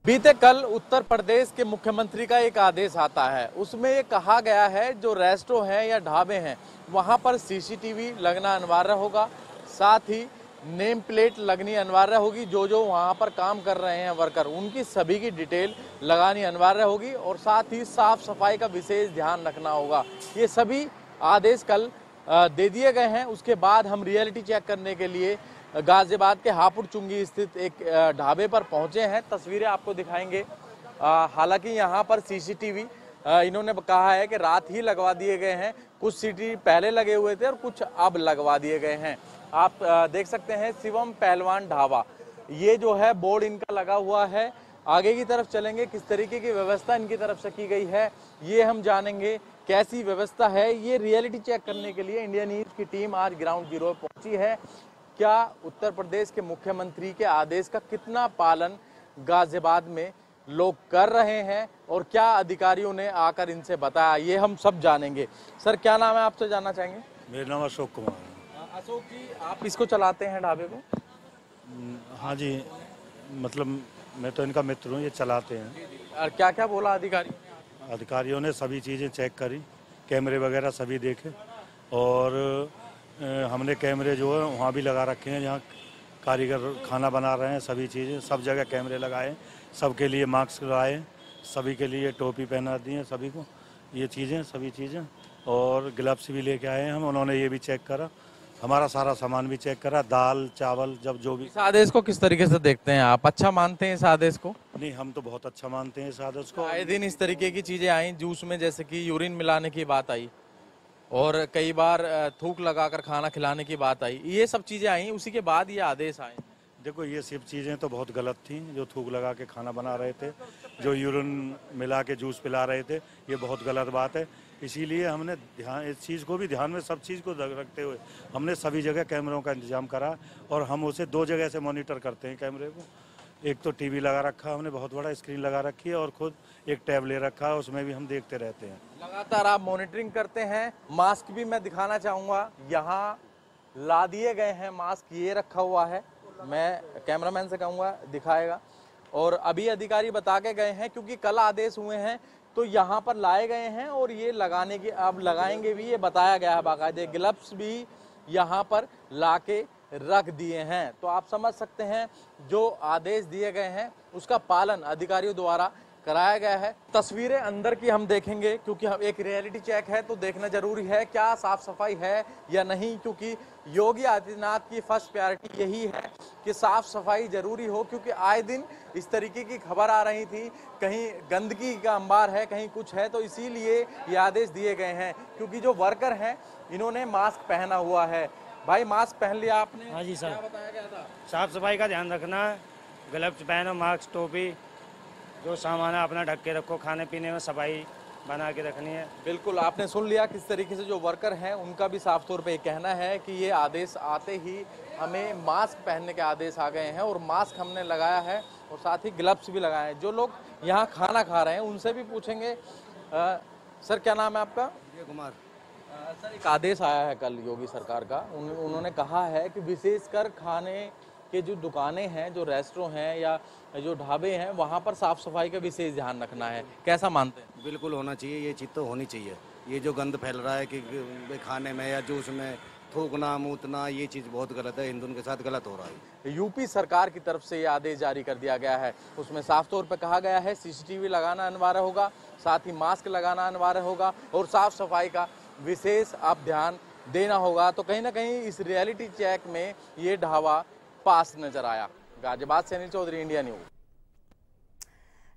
बीते कल उत्तर प्रदेश के मुख्यमंत्री का एक आदेश आता है, उसमें ये कहा गया है जो रेस्टोरेंट हैं या ढाबे हैं वहां पर सीसीटीवी लगना अनिवार्य होगा, साथ ही नेम प्लेट लगनी अनिवार्य होगी। जो वहां पर काम कर रहे हैं वर्कर, उनकी सभी की डिटेल लगानी अनिवार्य होगी और साथ ही साफ सफाई का विशेष ध्यान रखना होगा। ये सभी आदेश कल दे दिए गए हैं। उसके बाद हम रियलिटी चेक करने के लिए गाजियाबाद के हापुड़ चुंगी स्थित एक ढाबे पर पहुंचे हैं। तस्वीरें आपको दिखाएंगे। हालांकि यहां पर सीसीटीवी इन्होंने कहा है कि रात ही लगवा दिए गए हैं, कुछ सीसीटीवी पहले लगे हुए थे और कुछ अब लगवा दिए गए हैं। आप देख सकते हैं शिवम पहलवान ढाबा, ये जो है बोर्ड इनका लगा हुआ है। आगे की तरफ चलेंगे, किस तरीके की व्यवस्था इनकी तरफ से की गई है ये हम जानेंगे, कैसी व्यवस्था है। ये रियलिटी चेक करने के लिए इंडिया न्यूज की टीम आज ग्राउंड जीरो पहुंची है। क्या उत्तर प्रदेश के मुख्यमंत्री के आदेश का कितना पालन गाजियाबाद में लोग कर रहे हैं और क्या अधिकारियों ने आकर इनसे बताया, ये हम सब जानेंगे। सर क्या नाम है, आपसे जानना चाहेंगे? मेरा नाम अशोक कुमार है। अशोक जी, आप इसको चलाते हैं ढाबे को? हाँ जी, मतलब मैं तो इनका मित्र हूँ, ये चलाते हैं। और क्या क्या बोला अधिकारियों ने सभी चीज़ें चेक करी, कैमरे वगैरह सभी देखे और हमने कैमरे जो है वहाँ भी लगा रखे हैं, जहाँ कारीगर खाना बना रहे हैं सभी चीज़ें, सब जगह कैमरे लगाए, सबके लिए मास्क लगाए, सभी के लिए टोपी पहना दी है सभी को, ये चीज़ें सभी चीज़ें, और ग्लव्स भी लेके आए हैं हम, उन्होंने ये भी चेक करा हमारा सारा सामान भी चेक करा, दाल चावल जब जो भी। इस आदेश को किस तरीके से देखते हैं आप? अच्छा मानते हैं इस आदेश को? नहीं, हम तो बहुत अच्छा मानते हैं इस आदेश को। आए दिन इस तरीके की चीजें आई जूस में, जैसे कि यूरिन मिलाने की बात आई और कई बार थूक लगाकर खाना खिलाने की बात आई, ये सब चीजें आई, उसी के बाद ये आदेश आए। देखो, ये सब चीज़ें तो बहुत गलत थी, जो थूक लगा के खाना बना रहे थे, जो यूरिन मिला के जूस पिला रहे थे, ये बहुत गलत बात है। इसीलिए हमने ध्यान, इस चीज़ को भी ध्यान में, सब चीज़ को रखते हुए हमने सभी जगह कैमरों का इंतजाम करा और हम उसे 2 जगह से मॉनिटर करते हैं कैमरे को। एक तो टीवी लगा रखा हमने, बहुत बड़ा स्क्रीन लगा रखी है, और खुद एक टैब ले रखा है, उसमें भी हम देखते रहते हैं। लगातार आप मॉनिटरिंग करते हैं। मास्क भी मैं दिखाना चाहूँगा, यहाँ ला दिए गए हैं मास्क, ये रखा हुआ है, मैं कैमरामैन से कहूँगा दिखाएगा। और अभी अधिकारी बता के गए हैं, क्योंकि कल आदेश हुए हैं तो यहाँ पर लाए गए हैं और ये लगाने की, अब लगाएंगे भी, ये बताया गया है। बाकायदे ग्लव्स भी यहाँ पर लाके रख दिए हैं। तो आप समझ सकते हैं जो आदेश दिए गए हैं उसका पालन अधिकारियों द्वारा कराया गया है। तस्वीरें अंदर की हम देखेंगे, क्योंकि हम एक रियलिटी चेक है तो देखना जरूरी है क्या साफ सफाई है या नहीं, क्योंकि योगी आदित्यनाथ की फर्स्ट प्रायोरिटी यही है कि साफ सफाई जरूरी हो, क्योंकि आए दिन इस तरीके की खबर आ रही थी, कहीं गंदगी का अंबार है, कहीं कुछ है, तो इसीलिए ये आदेश दिए गए हैं। क्योंकि जो वर्कर हैं इन्होंने मास्क पहना हुआ है। भाई, मास्क पहन लिया आपने? हाँ जी सर। क्या बताया गया था? साफ सफाई का ध्यान रखना, ग्लव्स पहनो, मास्क, टोपी, जो सामान है अपना ढक के रखो, खाने पीने में सफाई बना के रखनी है। बिल्कुल, आपने सुन लिया किस तरीके से जो वर्कर हैं उनका भी साफ तौर पे कहना है कि ये आदेश आते ही हमें मास्क पहनने के आदेश आ गए हैं और मास्क हमने लगाया है और साथ ही ग्लव्स भी लगाए हैं। जो लोग यहाँ खाना खा रहे हैं उनसे भी पूछेंगे। सर, क्या नाम है आपका? विजय कुमार। सर, एक आदेश आया है कल योगी सरकार का, उन्होंने कहा है कि विशेषकर खाने के जो दुकानें हैं, जो रेस्टोरेंट हैं या जो ढाबे हैं, वहाँ पर साफ सफाई का विशेष ध्यान रखना है। कैसा मानते हैं? बिल्कुल होना चाहिए, ये चीज़ तो होनी चाहिए। ये जो गंद फैल रहा है कि खाने में या जूस में थूकना मूतना, ये चीज़ बहुत गलत है, हिंदुओं के साथ गलत हो रहा है। यूपी सरकार की तरफ से ये आदेश जारी कर दिया गया है, उसमें साफ तौर पर कहा गया है CCTV लगाना अनिवार्य होगा, साथ ही मास्क लगाना अनिवार्य होगा और साफ सफाई का विशेष आप ध्यान देना होगा। तो कहीं ना कहीं इस रियलिटी चेक में ये ढाबा पास नजर आया। गाजियाबाद से Anil Chaudhary, India News.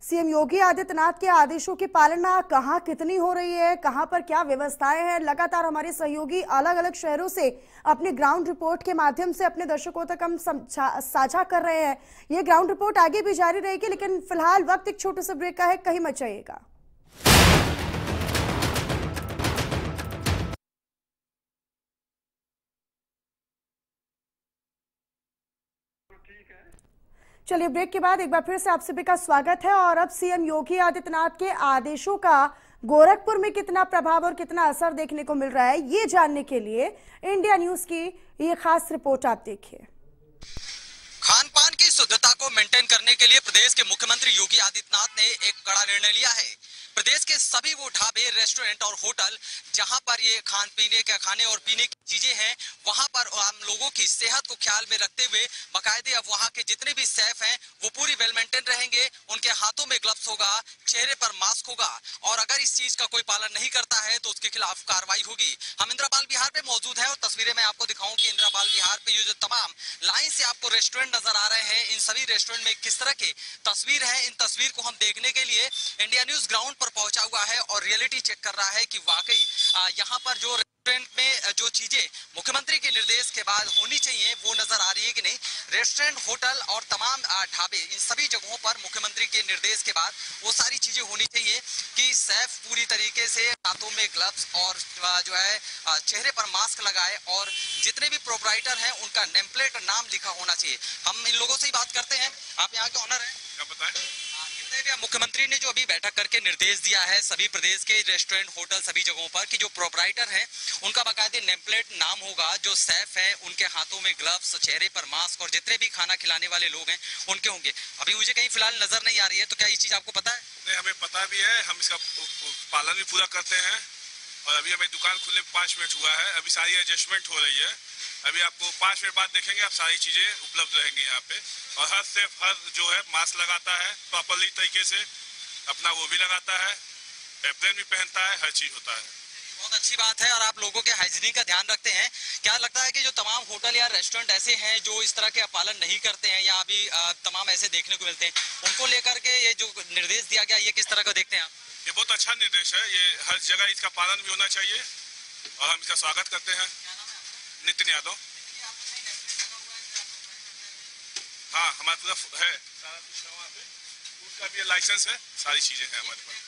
CM Yogi Adityanath के आदेशों की पालना कहां कितनी हो रही है, कहां पर क्या व्यवस्थाएं हैं, लगातार हमारे सहयोगी अलग अलग शहरों से अपने ग्राउंड रिपोर्ट के माध्यम से अपने दर्शकों तक हम साझा कर रहे हैं। ये ग्राउंड रिपोर्ट आगे भी जारी रहेगी, लेकिन फिलहाल वक्त एक छोटे से ब्रेक का है, कहीं मत जाइएगा। चलिए, ब्रेक के बाद एक बार फिर से आप सभी का स्वागत है। और अब सीएम योगी आदित्यनाथ के आदेशों का गोरखपुर में कितना प्रभाव और कितना असर देखने को मिल रहा है, ये जानने के लिए इंडिया न्यूज की ये खास रिपोर्ट आप देखिए। खान पान की शुद्धता को मेंटेन करने के लिए प्रदेश के मुख्यमंत्री योगी आदित्यनाथ ने एक कड़ा निर्णय लिया है। प्रदेश के सभी वो ढाबे, रेस्टोरेंट और होटल जहां पर ये खाने और पीने की चीजें हैं, वहां पर आम लोगों की सेहत को ख्याल में रखते हुए बाकायदे अब वहां के जितने भी शेफ हैं वो पूरी वेल मेंटेन रहेंगे। उनके हाथों में ग्लव्स होगा, चेहरे पर मास्क होगा और अगर इस चीज का कोई पालन नहीं करता है तो उसके खिलाफ कार्रवाई होगी। हम इंद्रपाल विहार पे मौजूद हैं और तस्वीरें मैं आपको दिखाऊं कि इंद्रपाल विहार पे ये जो तमाम लाइन से आपको रेस्टोरेंट नजर आ रहे हैं, इन सभी रेस्टोरेंट में किस तरह के तस्वीर है, इन तस्वीर को हम देखने के लिए इंडिया न्यूज ग्राउंड पर पहुंचा हुआ है और रियलिटी चेक कर रहा है कि वाकई यहाँ पर जो रेस्टोरेंट में जो चीजें मुख्यमंत्री के निर्देश के बाद होनी चाहिए वो नजर आ रही है कि नहीं। रेस्टोरेंट, होटल और तमाम ढाबे, इन सभी जगहों पर मुख्यमंत्री के निर्देश के बाद वो सारी चीजें होनी चाहिए कि शेफ पूरी तरीके से हाथों में ग्लव्स और जो है चेहरे पर मास्क लगाए और जितने भी प्रोपराइटर हैं उनका नेम प्लेट, नाम लिखा होना चाहिए। हम इन लोगों से ही बात करते हैं। आप यहाँ के ऑनर हैं, क्या बताएं? मुख्यमंत्री ने जो अभी बैठक करके निर्देश दिया है सभी प्रदेश के रेस्टोरेंट, होटल, सभी जगहों पर कि जो प्रोपराइटर हैं उनका बाकायदे नेम प्लेट, नाम होगा, जो शेफ है उनके हाथों में ग्लव्स, चेहरे पर मास्क और जितने भी खाना खिलाने वाले लोग हैं उनके होंगे। अभी मुझे कहीं फिलहाल नजर नहीं आ रही है, तो क्या ये चीज आपको पता है? नहीं, हमें पता भी है, हम इसका पालन भी पूरा करते हैं और अभी हमें दुकान खुले 5 मिनट हुआ है, अभी सारी एडजस्टमेंट हो रही है। अभी आपको 5 मिनट बाद देखेंगे, आप सारी चीजें उपलब्ध रहेंगी यहाँ पे। और हर शेफ हर जो है मास्क लगाता है प्रॉपरली तरीके से, अपना वो भी लगाता है, एप्रन भी पहनता है, हर चीज होता है। बहुत अच्छी बात है और आप लोगों के हाइजीनिक का ध्यान रखते हैं। क्या लगता है कि जो तमाम होटल या रेस्टोरेंट ऐसे हैं जो इस तरह के पालन नहीं करते हैं या अभी तमाम ऐसे देखने को मिलते हैं, उनको लेकर के ये जो निर्देश दिया गया, ये किस तरह का देखते हैं आप? ये बहुत अच्छा निर्देश है, ये हर जगह इसका पालन भी होना चाहिए और हम इसका स्वागत करते हैं। नितिन यादव। हाँ, हमारे पूरा है, सारा कुछ है वहाँ पे, उसका भी लाइसेंस है, सारी चीजें हैं हमारे पास।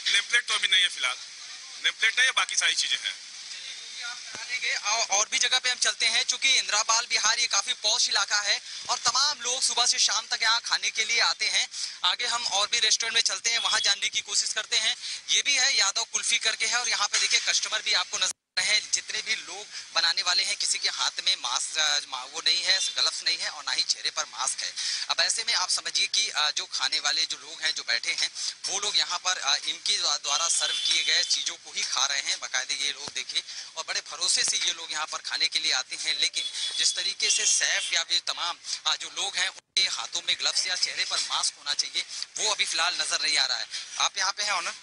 नेमप्लेट तो अभी नहीं है फिलहाल, नेमप्लेट नहीं है, बाकी सारी चीजें हैं। और भी जगह पे हम चलते हैं, चूंकि इंद्राबाल बिहार ये काफी पॉश इलाका है और तमाम लोग सुबह से शाम तक यहाँ खाने के लिए आते हैं। आगे हम और भी रेस्टोरेंट में चलते हैं, वहां जानने की कोशिश करते हैं। ये भी है यादव कुल्फी करके है और यहाँ पे देखिए कस्टमर भी आपको नजर है। जितने भी लोग बनाने वाले हैं, किसी के हाथ में मास्क वो नहीं है, ग्लव्स नहीं है और ना ही चेहरे पर मास्क है। अब ऐसे में आप समझिए कि जो खाने वाले जो लोग हैं, जो बैठे हैं, वो लोग यहाँ पर इनके द्वारा सर्व किए गए चीजों को ही खा रहे हैं। बाकायदे ये लोग देखिए और बड़े भरोसे से ये लोग यहाँ पर खाने के लिए आते हैं। लेकिन जिस तरीके से शेफ या भी तमाम जो लोग हैं, उनके हाथों में ग्लव्स या चेहरे पर मास्क होना चाहिए, वो अभी फिलहाल नजर नहीं आ रहा है। आप यहाँ पे हैं ऑनर,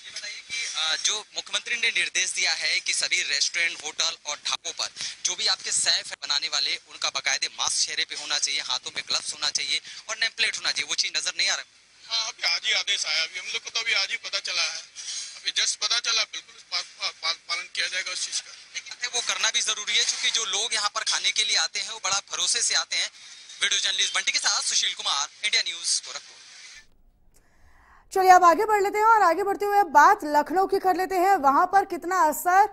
ये बताइए कि जो मुख्यमंत्री ने निर्देश दिया है कि सभी रेस्टोरेंट, होटल और ढाबों पर जो भी आपके शेफ है बनाने वाले, उनका बाकायदे मास्क चेहरे पे होना चाहिए, हाथों में ग्लव्स होना चाहिए और नेम प्लेट होना चाहिए। वो चीज नजर नहीं आ रहा। हाँ, अभी आज ही आदेश आया, अभी हम लोग को तो अभी आज ही पता चला है, अभी जस्ट पता चला, बिल्कुल पालन किया जाएगा उस चीज का। लेकिन वो करना भी जरूरी है, क्योंकि जो लोग यहाँ पर खाने के लिए आते हैं वो बड़ा भरोसे से आते हैं। वीडियो जर्नलिस्ट बंटी के साथ सुशील कुमार, इंडिया न्यूज, गोरखपुर। चलिए अब आगे बढ़ लेते हैं और आगे बढ़ते हुए बात लखनऊ की कर लेते हैं। वहां पर कितना असर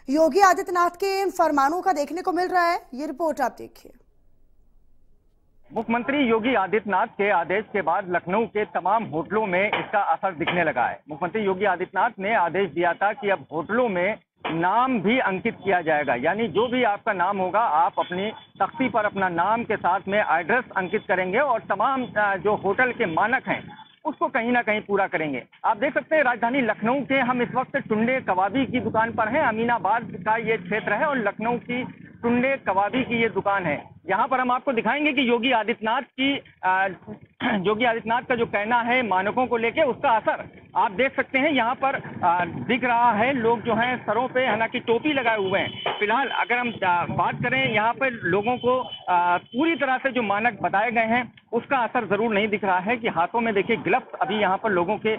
योगी आदित्यनाथ के इन फरमानों का देखने को मिल रहा है, ये रिपोर्ट आप देखिए। मुख्यमंत्री योगी आदित्यनाथ के आदेश के बाद लखनऊ के तमाम होटलों में इसका असर दिखने लगा है। मुख्यमंत्री योगी आदित्यनाथ ने आदेश दिया था कि अब होटलों में नाम भी अंकित किया जाएगा, यानी जो भी आपका नाम होगा, आप अपनी तख्ती पर अपना नाम के साथ में एड्रेस अंकित करेंगे और तमाम जो होटल के मानक हैं उसको कहीं ना कहीं पूरा करेंगे। आप देख सकते हैं राजधानी लखनऊ के हम इस वक्त टुंडे कबाबी की दुकान पर हैं। अमीनाबाद का ये क्षेत्र है और लखनऊ की टुंडे कबाबी की ये दुकान है। यहाँ पर हम आपको दिखाएंगे कि योगी आदित्यनाथ का जो कहना है मानकों को लेके, उसका असर आप देख सकते हैं। यहाँ पर दिख रहा है, लोग जो हैं सरों पे हालांकि टोपी लगाए हुए हैं। फिलहाल अगर हम बात करें, यहाँ पर लोगों को पूरी तरह से जो मानक बताए गए हैं उसका असर जरूर नहीं दिख रहा है कि हाथों में देखिए ग्लव्स अभी यहाँ पर लोगों के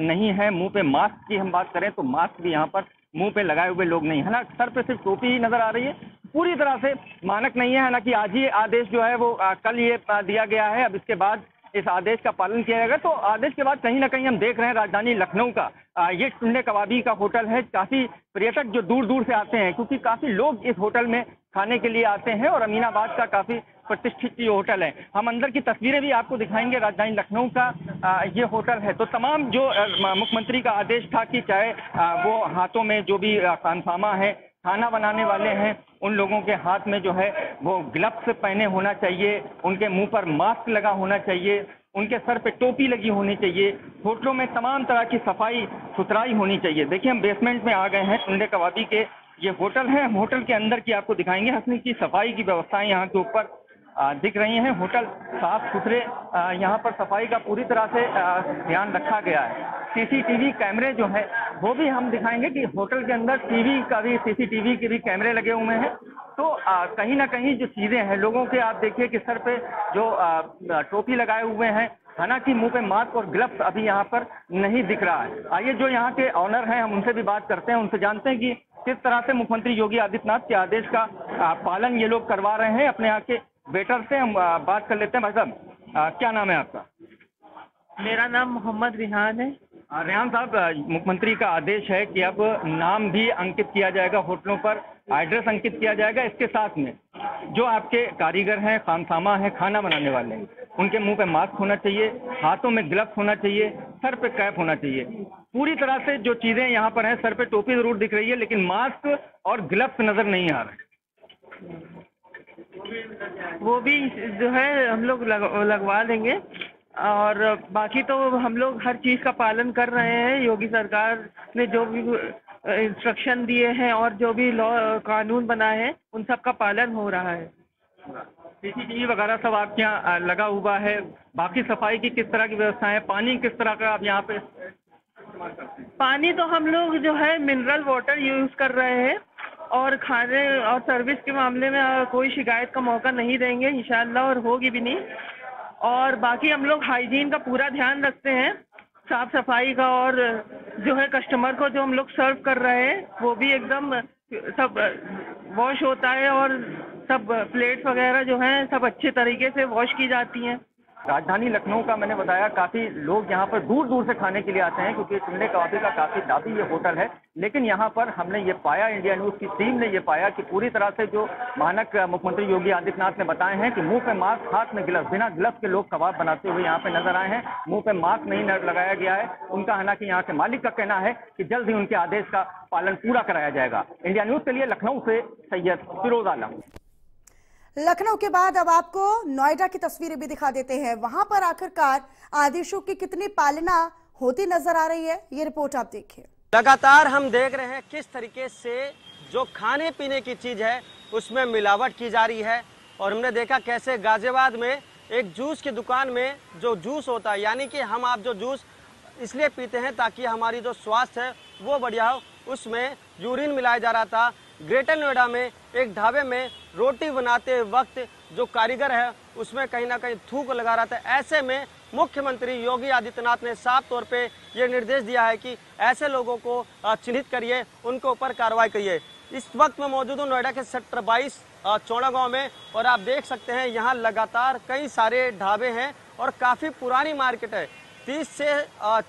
नहीं है। मुंह पे मास्क की हम बात करें तो मास्क भी यहाँ पर मुंह पे लगाए हुए लोग नहीं है ना, सर पे सिर्फ टोपी ही नजर आ रही है। पूरी तरह से मानक नहीं है। हालांकि आज ही आदेश जो है वो कल ये दिया गया है, अब इसके बाद इस आदेश का पालन किया जाएगा। तो आदेश के बाद कहीं ना कहीं हम देख रहे हैं राजधानी लखनऊ का ये टुंडे कबाबी का होटल है। काफी पर्यटक जो दूर दूर से आते हैं, क्योंकि काफी लोग इस होटल में खाने के लिए आते हैं और अमीनाबाद का काफी प्रतिष्ठित ये होटल है। हम अंदर की तस्वीरें भी आपको दिखाएंगे। राजधानी लखनऊ का ये होटल है। तो तमाम जो मुख्यमंत्री का आदेश था कि चाहे वो हाथों में जो भी खानसामा है, खाना बनाने वाले हैं, उन लोगों के हाथ में जो है वो ग्लव्स पहने होना चाहिए, उनके मुंह पर मास्क लगा होना चाहिए, उनके सर पे टोपी लगी होनी चाहिए, होटलों में तमाम तरह की सफाई सुथराई होनी चाहिए। देखिए हम बेसमेंट में आ गए हैं, टुंडे कबाबी के ये होटल है। होटल के अंदर की आपको दिखाएंगे। हंसने की सफाई की व्यवस्थाएं यहाँ के ऊपर दिख रही हैं। होटल साफ सुथरे, यहाँ पर सफाई का पूरी तरह से ध्यान रखा गया है। सीसीटीवी कैमरे जो है वो भी हम दिखाएंगे कि होटल के अंदर टीवी का भी, सीसीटीवी के भी कैमरे लगे हुए हैं। तो कहीं ना कहीं जो चीजें हैं, लोगों के आप देखिए कि सर पे जो टोपी लगाए हुए हैं, हालांकि मुंह पे मास्क और ग्लव्स अभी यहाँ पर नहीं दिख रहा है। आइए जो यहाँ के ऑनर हैं हम उनसे भी बात करते हैं, उनसे जानते हैं कि किस तरह से मुख्यमंत्री योगी आदित्यनाथ के आदेश का पालन ये लोग करवा रहे हैं। अपने यहाँ के वेटर से हम बात कर लेते हैं। भाई साहब, क्या नाम है आपका? मेरा नाम मोहम्मद रिहान है। रेहान साहब, मुख्यमंत्री का आदेश है कि अब नाम भी अंकित किया जाएगा होटलों पर, एड्रेस अंकित किया जाएगा। इसके साथ में जो आपके कारीगर हैं, खानसामा हैं, खाना बनाने वाले हैं, उनके मुंह पे मास्क होना चाहिए, हाथों में ग्लव्स होना चाहिए, सर पे कैप होना चाहिए। पूरी तरह से जो चीजें यहाँ पर हैं, सर पे टोपी जरूर दिख रही है लेकिन मास्क और ग्लव्स नजर नहीं आ रहे। वो भी जो है हम लोग लगवा देंगे और बाकी तो हम लोग हर चीज़ का पालन कर रहे हैं। योगी सरकार ने जो भी इंस्ट्रक्शन दिए हैं और जो भी लॉ कानून बना है उन सब का पालन हो रहा है। सीसीटीवी वगैरह सब आपके यहाँ लगा हुआ है। बाकी सफाई की किस तरह की व्यवस्था है? पानी किस तरह का आप यहाँ पे? पानी तो हम लोग जो है मिनरल वाटर यूज कर रहे हैं और खाने और सर्विस के मामले में कोई शिकायत का मौका नहीं देंगे इंशाल्लाह, और होगी भी नहीं। और बाकी हम लोग हाइजीन का पूरा ध्यान रखते हैं, साफ सफाई का, और जो है कस्टमर को जो हम लोग सर्व कर रहे हैं वो भी एकदम सब वॉश होता है और सब प्लेट्स वगैरह जो हैं सब अच्छे तरीके से वॉश की जाती हैं। राजधानी लखनऊ का मैंने बताया काफी लोग यहाँ पर दूर दूर से खाने के लिए आते हैं क्योंकि टुंडे कबाबी का काफी दादी ये होटल है। लेकिन यहाँ पर हमने ये पाया, इंडिया न्यूज की टीम ने ये पाया कि पूरी तरह से जो मानक मुख्यमंत्री योगी आदित्यनाथ ने बताए हैं कि मुंह पे मास्क, हाथ में ग्लव्स, बिना ग्लव्स के लोग कबाब बनाते हुए यहाँ पे नजर आए हैं। मुंह पे मास्क नहीं लगाया गया है। उनका हालांकि यहाँ के मालिक का कहना है कि जल्द ही उनके आदेश का पालन पूरा कराया जाएगा। इंडिया न्यूज के लिए लखनऊ से सैयद फिरोज आलम। लखनऊ के बाद अब आपको नोएडा की तस्वीरें भी दिखा देते हैं। वहां पर आखिरकार आदेशों की कितनी पालना होती नजर आ रही है, ये रिपोर्ट आप देखिए। लगातार हम देख रहे हैं किस तरीके से जो खाने पीने की चीज है उसमें मिलावट की जा रही है। और हमने देखा कैसे गाजियाबाद में एक जूस की दुकान में जो जूस होता है, यानी कि हम आप जो जूस इसलिए पीते हैं ताकि हमारी जो स्वास्थ्य है वो बढ़िया हो, उसमें यूरिन मिलाया जा रहा था। ग्रेटर नोएडा में एक ढाबे में रोटी बनाते वक्त जो कारीगर है उसमें कहीं ना कहीं थूक लगा रहा था। ऐसे में मुख्यमंत्री योगी आदित्यनाथ ने साफ तौर पे ये निर्देश दिया है कि ऐसे लोगों को चिन्हित करिए, उनके ऊपर कार्रवाई करिए। इस वक्त मैं मौजूद हूँ नोएडा के सेक्टर 22 चौड़ा गाँव में, और आप देख सकते हैं यहाँ लगातार कई सारे ढाबे हैं और काफ़ी पुरानी मार्केट है। 30 से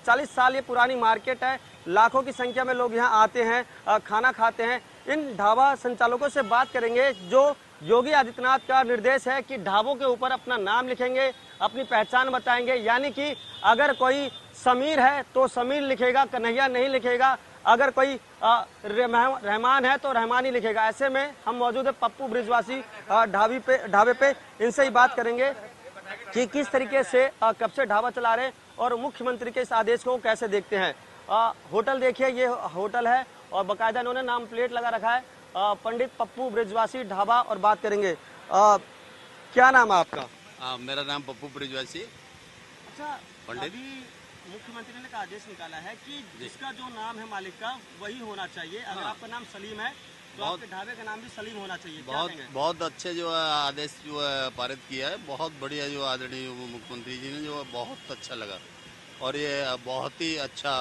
40 साल ये पुरानी मार्केट है। लाखों की संख्या में लोग यहाँ आते हैं, खाना खाते हैं। इन ढाबा संचालकों से बात करेंगे। जो योगी आदित्यनाथ का निर्देश है कि ढाबों के ऊपर अपना नाम लिखेंगे, अपनी पहचान बताएंगे, यानी कि अगर कोई समीर है तो समीर लिखेगा, कन्हैया नहीं लिखेगा। अगर कोई रहमान है तो रहमान ही लिखेगा। ऐसे में हम मौजूद है पप्पू ब्रिजवासी ढाबे पे, इनसे ही बात करेंगे कि किस तरीके से कब से ढाबा चला रहे हैं और मुख्यमंत्री के इस आदेश को कैसे देखते हैं। होटल देखिए, ये होटल है और बाकायदा इन्होंने नाम प्लेट लगा रखा है पंडित पप्पू ब्रिजवासी ढाबा। और बात करेंगे, क्या नाम है आपका? मेरा नाम पप्पू ब्रिजवासी। अच्छा, पंडित। अभी मुख्यमंत्री ने आदेश निकाला है कि जिसका जो नाम है मालिक का वही होना चाहिए। अगर आपका नाम सलीम है तो आपके ढाबे का नाम भी सलीम होना चाहिए। बहुत अच्छे जो है आदेश जो है पारित किया है, बहुत बढ़िया जो आदरणीय मुख्यमंत्री जी ने जो बहुत अच्छा लगा और ये बहुत ही अच्छा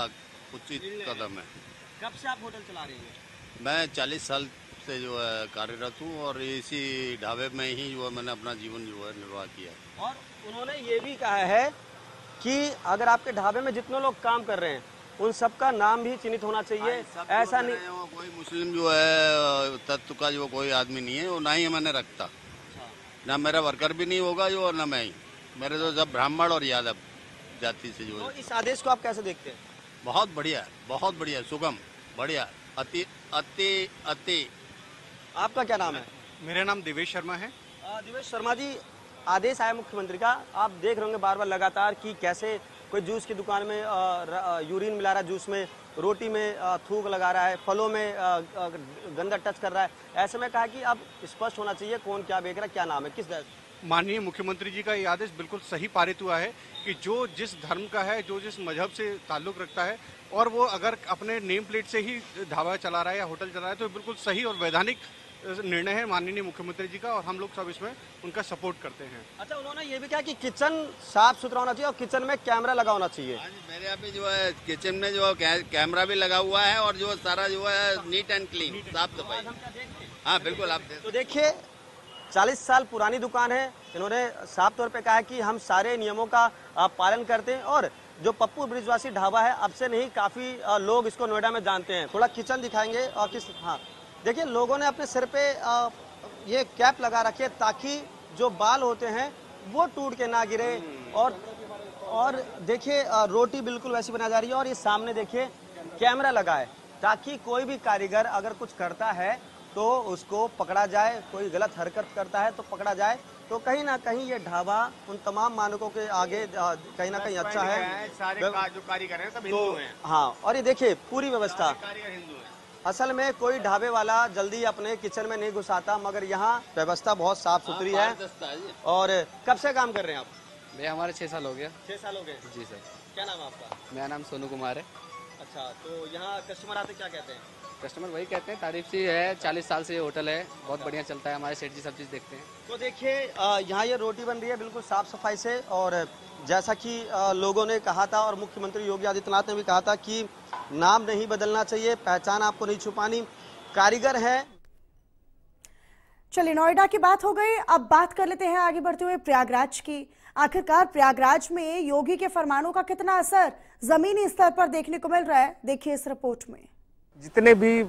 उचित कदम है। कब से आप होटल चला रहे हैं? मैं 40 साल से जो है कार्यरत हूँ और इसी ढाबे में ही जो है मैंने अपना जीवन जो है निर्वाह किया है। और उन्होंने ये भी कहा है कि अगर आपके ढाबे में जितने लोग काम कर रहे हैं उन सबका नाम भी चिन्हित होना चाहिए। ऐसा नहीं कोई मुस्लिम जो है तत्व का जो कोई आदमी नहीं है, वो ना ही मैंने रखता, ना मेरा वर्कर भी नहीं होगा जो, और ना मैं ही। मेरे तो सब ब्राह्मण और यादव जाति से जो है। तो इस आदेश को आप कैसे देखते हैं? बहुत बढ़िया, बहुत बढ़िया, सुगम, बढ़िया, अति अति अति। आपका क्या नाम है? मेरा नाम दिवेश शर्मा है। दिवेश शर्मा जी, आदेश आया मुख्यमंत्री का, आप देख रहे होंगे बार बार लगातार कि कैसे कोई जूस की दुकान में यूरिन मिला रहा है, जूस में, रोटी में थूक लगा रहा है, फलों में गंदा टच कर रहा है। ऐसे में कहा कि अब स्पष्ट होना चाहिए कौन क्या बेच रहा है, क्या नाम है, किस माननीय मुख्यमंत्री जी का ये आदेश बिल्कुल सही पारित हुआ है कि जो जिस धर्म का है, जो जिस मजहब से ताल्लुक रखता है और वो अगर अपने नेम प्लेट से ही ढाबा चला रहा है या होटल चला रहा है तो बिल्कुल सही और वैधानिक निर्णय है माननीय मुख्यमंत्री जी का और हम लोग सब इसमें उनका सपोर्ट करते हैं। अच्छा, उन्होंने ये भी कहा कि किचन साफ सुथरा होना चाहिए और किचन में कैमरा लगा होना चाहिए। मेरे यहाँ पे जो है किचन में जो कैमरा भी लगा हुआ है और जो सारा जो है नीट एंड क्लीन, साफ सफाई। हाँ बिल्कुल, आप तो देखिए 40 साल पुरानी दुकान है। इन्होंने साफ तौर पे कहा है कि हम सारे नियमों का पालन करते हैं। और जो पप्पू ब्रिजवासी ढाबा है, अब से नहीं काफी लोग इसको नोएडा में जानते हैं। थोड़ा किचन दिखाएंगे और किस, हाँ देखिए लोगों ने अपने सिर पे ये कैप लगा रखी है ताकि जो बाल होते हैं वो टूट के ना गिरे। और देखिए रोटी बिल्कुल वैसी बनाई जा रही है और ये सामने देखिए कैमरा लगा है ताकि कोई भी कारीगर अगर कुछ करता है तो उसको पकड़ा जाए, कोई गलत हरकत करता है तो पकड़ा जाए। तो कहीं ना कहीं ये ढाबा उन तमाम मानकों के आगे कहीं ना कहीं अच्छा है। सारे जो कारीगर हैं सब हिंदू हैं। हाँ, और ये देखिए पूरी व्यवस्था। असल में कोई ढाबे वाला जल्दी अपने किचन में नहीं घुसाता, मगर यहाँ व्यवस्था बहुत साफ सुथरी है। और कब से काम कर रहे हैं आप? भैया हमारे 6 साल हो गया। 6 साल हो गए? जी सर। क्या नाम है आपका? मेरा नाम सोनू कुमार है। अच्छा, तो यहाँ कस्टमर आते क्या कहते हैं? कस्टमर वही कहते हैं, तारीफ सी है, 40 साल से ये होटल है, बहुत बढ़िया चलता है, हमारे सेठ जी सब चीज़ देखते हैं। तो देखिए यहाँ ये रोटी बन रही है बिल्कुल साफ सफाई से, और जैसा कि लोगों ने कहा था और मुख्यमंत्री योगी आदित्यनाथ ने भी कहा था कि नाम नहीं बदलना चाहिए, पहचान आपको नहीं छुपानी, कारीगर हैं। चलिए, नोएडा की बात हो गई, अब बात कर लेते हैं आगे बढ़ते हुए प्रयागराज की। आखिरकार प्रयागराज में योगी के फरमानों का कितना असर जमीनी स्तर पर देखने को मिल रहा है, देखिए इस रिपोर्ट में। जितने भी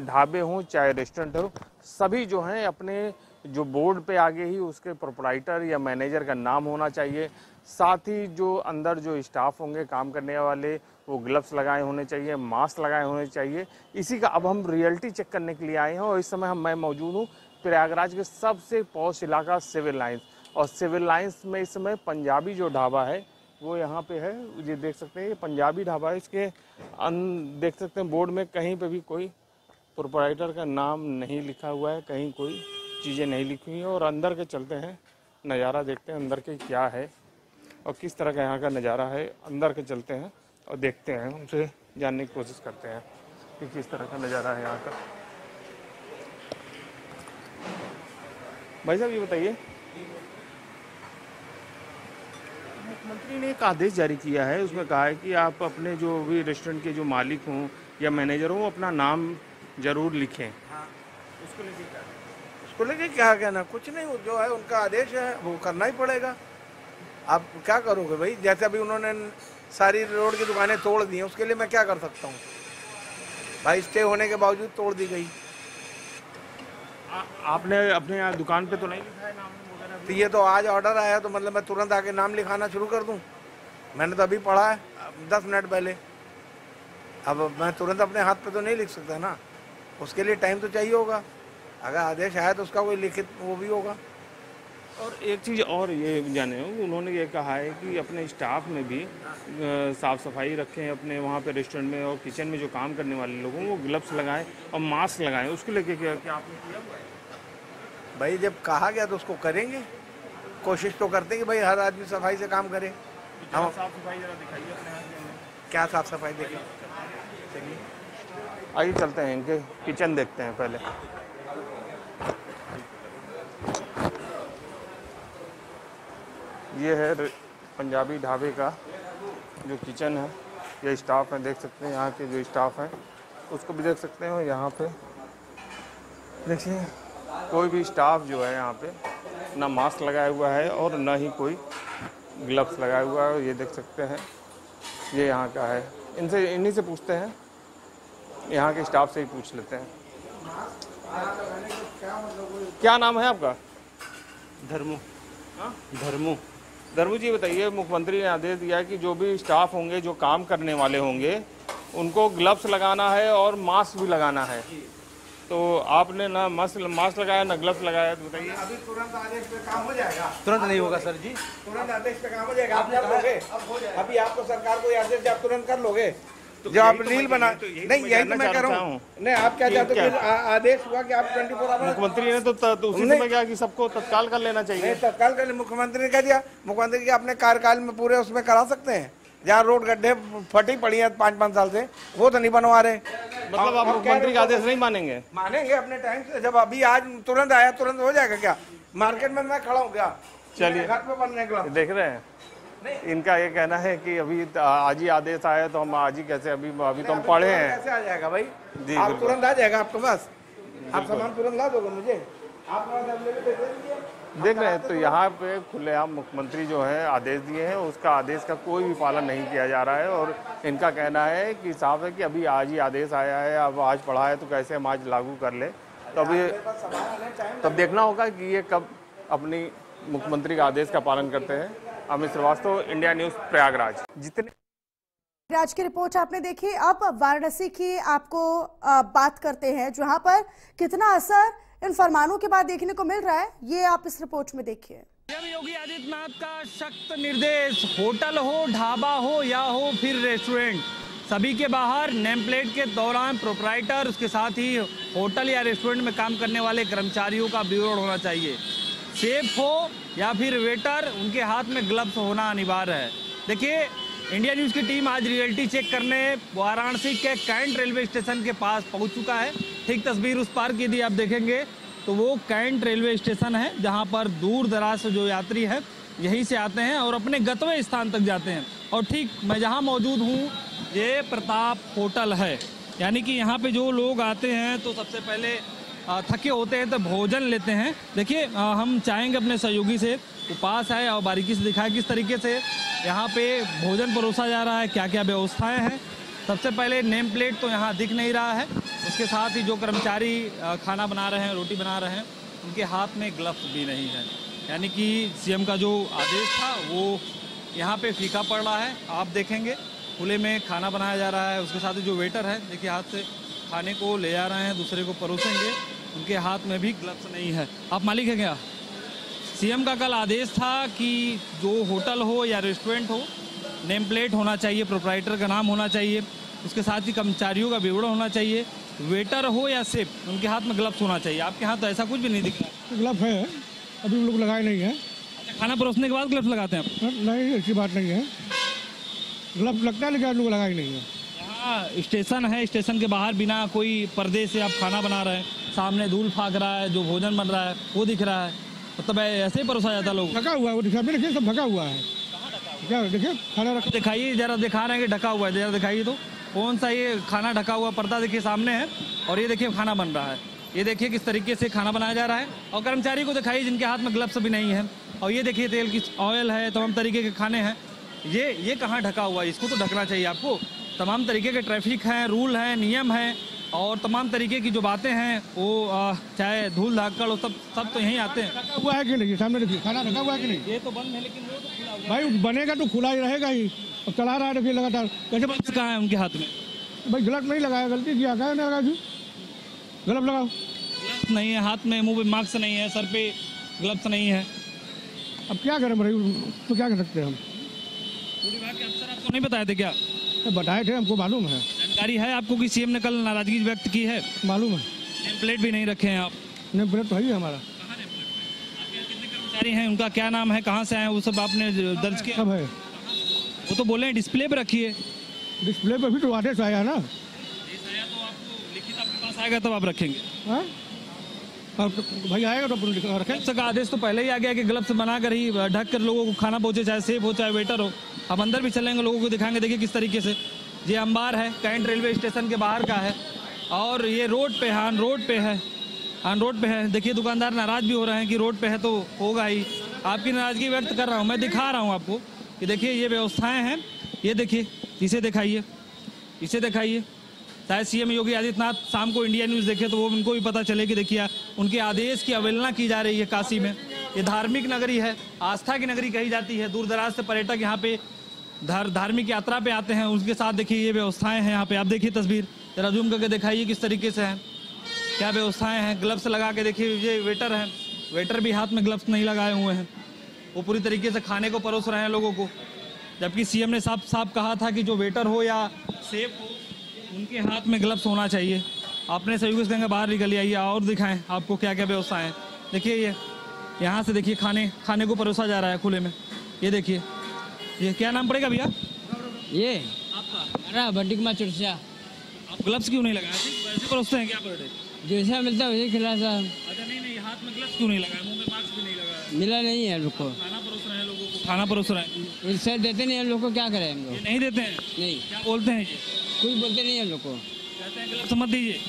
ढाबे हों चाहे रेस्टोरेंट हो, सभी जो हैं अपने जो बोर्ड पे आगे ही उसके प्रोपराइटर या मैनेजर का नाम होना चाहिए। साथ ही जो अंदर जो स्टाफ होंगे काम करने वाले, वो ग्लव्स लगाए होने चाहिए, मास्क लगाए होने चाहिए। इसी का अब हम रियलिटी चेक करने के लिए आए हैं और इस समय मैं मौजूद हूँ प्रयागराज के सबसे पॉश इलाका सिविल लाइन्स, और सिविल लाइन्स में इस समय पंजाबी जो ढाबा है वो यहाँ पे है। ये देख सकते हैं, ये पंजाबी ढाबा है। इसके देख सकते हैं बोर्ड में कहीं पे भी कोई प्रोपराइटर का नाम नहीं लिखा हुआ है, कहीं कोई चीज़ें नहीं लिखी हुई हैं। और अंदर के चलते हैं, नज़ारा देखते हैं अंदर के क्या है और किस तरह का यहाँ का नज़ारा है। अंदर के चलते हैं और देखते हैं, उनसे जानने की कोशिश करते हैं कि किस तरह का नज़ारा है यहाँ का। भाई साहब ये बताइए, मुख्यमंत्री ने एक आदेश जारी किया है, उसमें कहा है कि आप अपने जो भी रेस्टोरेंट के जो मालिक हों या मैनेजर हों अपना नाम जरूर लिखें। हाँ। उसको लेके क्या कहना, कुछ नहीं, जो है उनका आदेश है वो करना ही पड़ेगा। आप क्या करोगे भाई, जैसे अभी उन्होंने सारी रोड की दुकानें तोड़ दी हैं, उसके लिए मैं क्या कर सकता हूँ भाई, स्टे होने के बावजूद तोड़ दी गई। आपने अपने यहाँ दुकान पे तो नहीं लिखा है नाम वगैरह? तो ये तो आज ऑर्डर आया तो मतलब मैं तुरंत आके नाम लिखाना शुरू कर दूं? मैंने तो अभी पढ़ा है 10 मिनट पहले, अब मैं तुरंत अपने हाथ पे तो नहीं लिख सकता ना, उसके लिए टाइम तो चाहिए होगा। अगर आदेश आया तो उसका कोई लिखित वो भी होगा। और एक चीज़ और ये जाने, उन्होंने ये कहा है कि अपने स्टाफ में भी साफ़ सफाई रखें, अपने वहाँ पे रेस्टोरेंट में और किचन में जो काम करने वाले लोगों वो ग्लव्स लगाएं और मास्क लगाएं। उसको लेके क्या आपने किया हुआ है? भाई जब कहा गया तो उसको करेंगे, कोशिश तो करते हैं कि भाई हर आदमी सफाई से काम करे। हम साफ सफाई जरा दिखाइए अपने हाथ में। क्या साफ सफाई देखिए, चलिए आइए चलते हैं, इनके किचन देखते हैं पहले। ये है पंजाबी ढाबे का जो किचन है, ये स्टाफ है, देख सकते हैं यहाँ के जो स्टाफ हैं उसको भी देख सकते हैं। यहाँ पे देखिए कोई भी स्टाफ जो है यहाँ पे ना मास्क लगाया हुआ है और ना ही कोई ग्लव्स लगाया हुआ है। ये देख सकते हैं, ये यहाँ का है। इन्हीं से पूछते हैं, यहाँ के स्टाफ से ही पूछ लेते हैं। क्या नाम है आपका? धर्मू। धर्मू जी बताइए, मुख्यमंत्री ने आदेश दिया है कि जो भी स्टाफ होंगे, जो काम करने वाले होंगे, उनको ग्लव्स लगाना है और मास्क भी लगाना है। तो आपने ना मास्क लगाया ना ग्लव्स लगाया, तो बताइए। अभी तुरंत आदेश पे काम हो जाएगा? तुरंत नहीं होगा सर जी, तुरंत आदेश पे काम हो जाएगा। आप कर लोगे? अभी आपको सरकार को आदेश आप तुरंत कर लोगे? जो आप रील बना, नहीं यही तो मैं कह रहा हूँ। नहीं आप क्या चाहते हो? आदेश हुआ कि आप 24 आवर, मुख्यमंत्री ने तो उसी समय कहा कि सबको तत्काल कर लेना चाहिए। तत्काल कर, मुख्यमंत्री ने कह दिया। मुख्यमंत्री के अपने कार्यकाल में पूरे उसमें करा सकते हैं। जहाँ रोड गड्ढे फटी पड़ी है 5-5 साल से, वो तो नहीं बनवा रहे। मतलब आप मुख्यमंत्री का आदेश नहीं मानेंगे? मानेंगे अपने टाइम से। जब अभी आज तुरंत आया, तुरंत हो जाएगा क्या? मार्केट में मैं खड़ा हूँ क्या? चलिए घर पे बनने के लिए देख रहे हैं, इनका ये कहना है कि अभी आज ही आदेश आया तो हम आज ही कैसे, अभी तो हम पढ़े हैं। कैसे आ जाएगा भाई? जी आप तुरंत आ जाएगा आपके पास, आप सामान तुरंत ला दोगे मुझे? आप देख रहे हैं, तो यहाँ पे खुलेआम मुख्यमंत्री जो है आदेश दिए हैं, उसका आदेश का कोई भी पालन नहीं किया जा रहा है। और इनका कहना है कि साफ है कि अभी आज ही आदेश आया है, अब आज पढ़ा है तो कैसे हम आज लागू कर ले। तो अभी तब देखना होगा कि ये कब अपनी मुख्यमंत्री का आदेश का पालन करते हैं। Amit Shrivastava, India news, Prayagraj. जितने राज की रिपोर्ट आपने देखी। अब वाराणसी की आपको बात करते हैं, जहां पर कितना असर इन फरमानों के बाद देखने को मिल रहा है, ये आप इस रिपोर्ट में देखिए। योगी आदित्यनाथ का सख्त निर्देश, होटल हो, ढाबा हो या हो फिर रेस्टोरेंट, सभी के बाहर नेम प्लेट के दौरान प्रोप्राइटर, उसके साथ ही होटल या रेस्टोरेंट में काम करने वाले कर्मचारियों का विवरण होना चाहिए। सेफ हो या फिर वेटर, उनके हाथ में ग्लव्स होना अनिवार्य है। देखिए, इंडिया न्यूज़ की टीम आज रियलिटी चेक करने वाराणसी के कैंट रेलवे स्टेशन के पास पहुंच चुका है। ठीक तस्वीर उस पार की यदि आप देखेंगे तो वो कैंट रेलवे स्टेशन है, जहां पर दूर दराज से जो यात्री है यहीं से आते हैं और अपने गंतव्य स्थान तक जाते हैं। और ठीक मैं जहां मौजूद हूं, ये प्रताप होटल है, यानी कि यहाँ पे जो लोग आते हैं तो सबसे पहले थके होते हैं तो भोजन लेते हैं। देखिए, हम चाहेंगे अपने सहयोगी से वो पास आए और बारीकी से दिखाएं किस तरीके से यहाँ पे भोजन परोसा जा रहा है, क्या क्या व्यवस्थाएं हैं। सबसे पहले नेम प्लेट तो यहाँ दिख नहीं रहा है, उसके साथ ही जो कर्मचारी खाना बना रहे हैं, रोटी बना रहे हैं, उनके हाथ में ग्लव्स भी नहीं है। यानी कि सीएम का जो आदेश था वो यहाँ पे फीका पड़ रहा है। आप देखेंगे खुले में खाना बनाया जा रहा है, उसके साथ ही जो वेटर है देखिए हाथ से खाने को ले जा रहे हैं, दूसरे को परोसेंगे, उनके हाथ में भी ग्लव्स नहीं है। आप मालिक हैं क्या? सीएम का कल आदेश था कि जो होटल हो या रेस्टोरेंट हो, नेम प्लेट होना चाहिए, प्रोप्राइटर का नाम होना चाहिए, उसके साथ ही कर्मचारियों का विवरण होना चाहिए, वेटर हो या सेफ, उनके हाथ में ग्लव्स होना चाहिए। आपके हाथ तो ऐसा कुछ भी नहीं दिख रहा। ग्लव्स है, अभी लोग लगाए नहीं है। अच्छा, खाना परोसने के बाद ग्लव्स लगाते हैं आप? नहीं, ऐसी बात नहीं है, ग्लव्स लगता है लेकिन लोग लगाए नहीं है। यहाँ स्टेशन है, स्टेशन के बाहर बिना कोई पर्दे से आप खाना बना रहे हैं, सामने धूल फाक रहा है, जो भोजन बन रहा है वो दिख रहा है, मतलब ऐसे ही परोसा जाता है। लोग ढका हुआ है, वो देखिए सब ढका हुआ है। क्या देखिए खाना रखा, दिखाइए जरा, दिखा रहे हैं कि ढका हुआ है, जरा दिखाइए तो कौन सा ये खाना ढका हुआ पर्दा देखिए सामने है, और ये देखिए खाना बन रहा है। ये देखिए किस तरीके से खाना बनाया जा रहा है। और कर्मचारी को दिखाइए जिनके हाथ में ग्लव्स भी नहीं है। और ये देखिए तेल की ऑयल है, तमाम तरीके के खाने हैं। ये कहाँ ढका हुआ है? इसको तो ढकना चाहिए आपको। तमाम तरीके के ट्रैफिक हैं, रूल हैं, नियम हैं और तमाम तरीके की जो बातें हैं वो चाहे धूल धाकड़ सब तो यहीं आते हैं। ढका हुआ है कि नहीं? सामने देखिए खाना ढका हुआ है कि नहीं? ये तो बंद है, लेकिन वो तो खुला हुआ भाई बनेगा तो खुला ही रहेगा ही, और चला रहा है देखिए लगातार। कैसे बंद कहाँ है उनके हाथ में? भाई ग्लव्स नहीं लगाया, गलती किया, क्या नहीं लगाया? ग्लव्स लगाओ। ग्लव्स नहीं है हाथ में, मुंह पे मास्क नहीं है, सर पे ग्लव्स नहीं है। अब क्या करें भाई, तो क्या कर सकते हैं हम? विभाग के अफसर आपको नहीं बताए थे क्या? बताए थे, हमको मालूम है। जानकारी है आपको कि सीएम ने कल नाराजगी व्यक्त की है? मालूम है। नेम प्लेट भी नहीं रखे हैं आप? नेम प्लेट तो है ही हमारा। कितने कर्मचारी हैं, उनका क्या नाम है, कहाँ से आए, वो सब आपने दर्ज किया? सब है। वो तो बोले डिस्प्ले पे रखिए। डिस्प्ले पे भी तो आदेश आया ना। तो आपको लिखित आपके पास आएगा तब आप रखेंगे? हाँ भाई आएगा तो रखें। का आदेश तो पहले ही आ गया कि ग्लव्स बनाकर ही ढक कर लोगों को खाना पहुंचे, चाहे सेफ हो चाहे वेटर हो। अब अंदर भी चलेंगे, लोगों को दिखाएंगे। देखिए किस तरीके से ये अंबार है, कैंट रेलवे स्टेशन के बाहर का है, और ये रोड पे है, ऑन रोड पे है, ऑन रोड पे है। देखिए दुकानदार नाराज भी हो रहे हैं कि रोड पे है तो होगा ही। आपकी नाराजगी व्यक्त कर रहा हूँ, मैं दिखा रहा हूँ आपको कि देखिए ये व्यवस्थाएं हैं। ये देखिए, इसे दिखाइए, इसे दिखाइए। शायद सीएम योगी आदित्यनाथ शाम को इंडिया न्यूज़ देखे तो वो उनको भी पता चले कि देखिए उनके आदेश की अवहेलना की जा रही है। काशी में ये धार्मिक नगरी है, आस्था की नगरी कही जाती है। दूर दराज से पर्यटक यहाँ पे धार्मिक यात्रा पे आते हैं। उसके साथ देखिए ये व्यवस्थाएं हैं यहाँ पे। आप देखिए तस्वीर जरा जूम करके दिखाइए किस तरीके से है, क्या व्यवस्थाएं हैं। ग्लव्स लगा के देखिए, ये वेटर हैं, वेटर भी हाथ में ग्लव्स नहीं लगाए हुए हैं, वो पूरी तरीके से खाने को परोस रहे हैं लोगों को। जबकि सीएम ने साफ साफ कहा था कि जो वेटर हो या सेफ हो उनके हाथ में ग्लव्स होना चाहिए। आपने सहयोगी से कहेंगे बाहर निकल आइए और दिखाएं आपको क्या क्या व्यवस्था है। देखिए ये यहाँ से देखिए खाने को परोसा जा रहा है खुले में। ये देखिए, ये क्या नाम पड़ेगा भैया? ये आपका बड्डिकमा चुरसिया। आप ग्लव्स क्यों नहीं लगाए? ऐसे परोसते हैं क्या पर डे? जैसा मिलता है वैसे खिला था। अच्छा नहीं, हाथ में ग्लव्स क्यों नहीं लगाए, मुंह में मास्क भी नहीं लगाया? मिला नहीं है हम लोग को। खाना परोस रहे हैं लोगों को, खाना परोस रहे हैं। इससे देते नहीं हम लोग को, क्या करें हम लोग? नहीं देते हैं? नहीं। क्या बोलते हैं? ये कुछ बोलते नहीं हम लोग को, कहते हैं ग्लव्स मत दीजिए।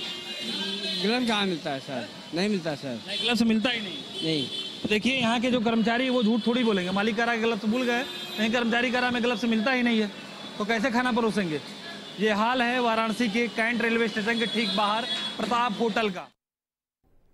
ग्लव्स कहाँ मिलता है सर? नहीं मिलता सर। नहीं, ग्लव्स मिलता ही नहीं। तो देखिए यहाँ के जो कर्मचारी वो झूठ थोड़ी बोलेंगे। मालिक कह रहा है ग्लव्स भूल गए, नहीं कर्मचारी कह रहा है ग्लव्स मिलता ही नहीं है, तो कैसे खाना परोसेंगे? ये हाल है वाराणसी के कैंट रेलवे स्टेशन के ठीक बाहर प्रताप होटल का।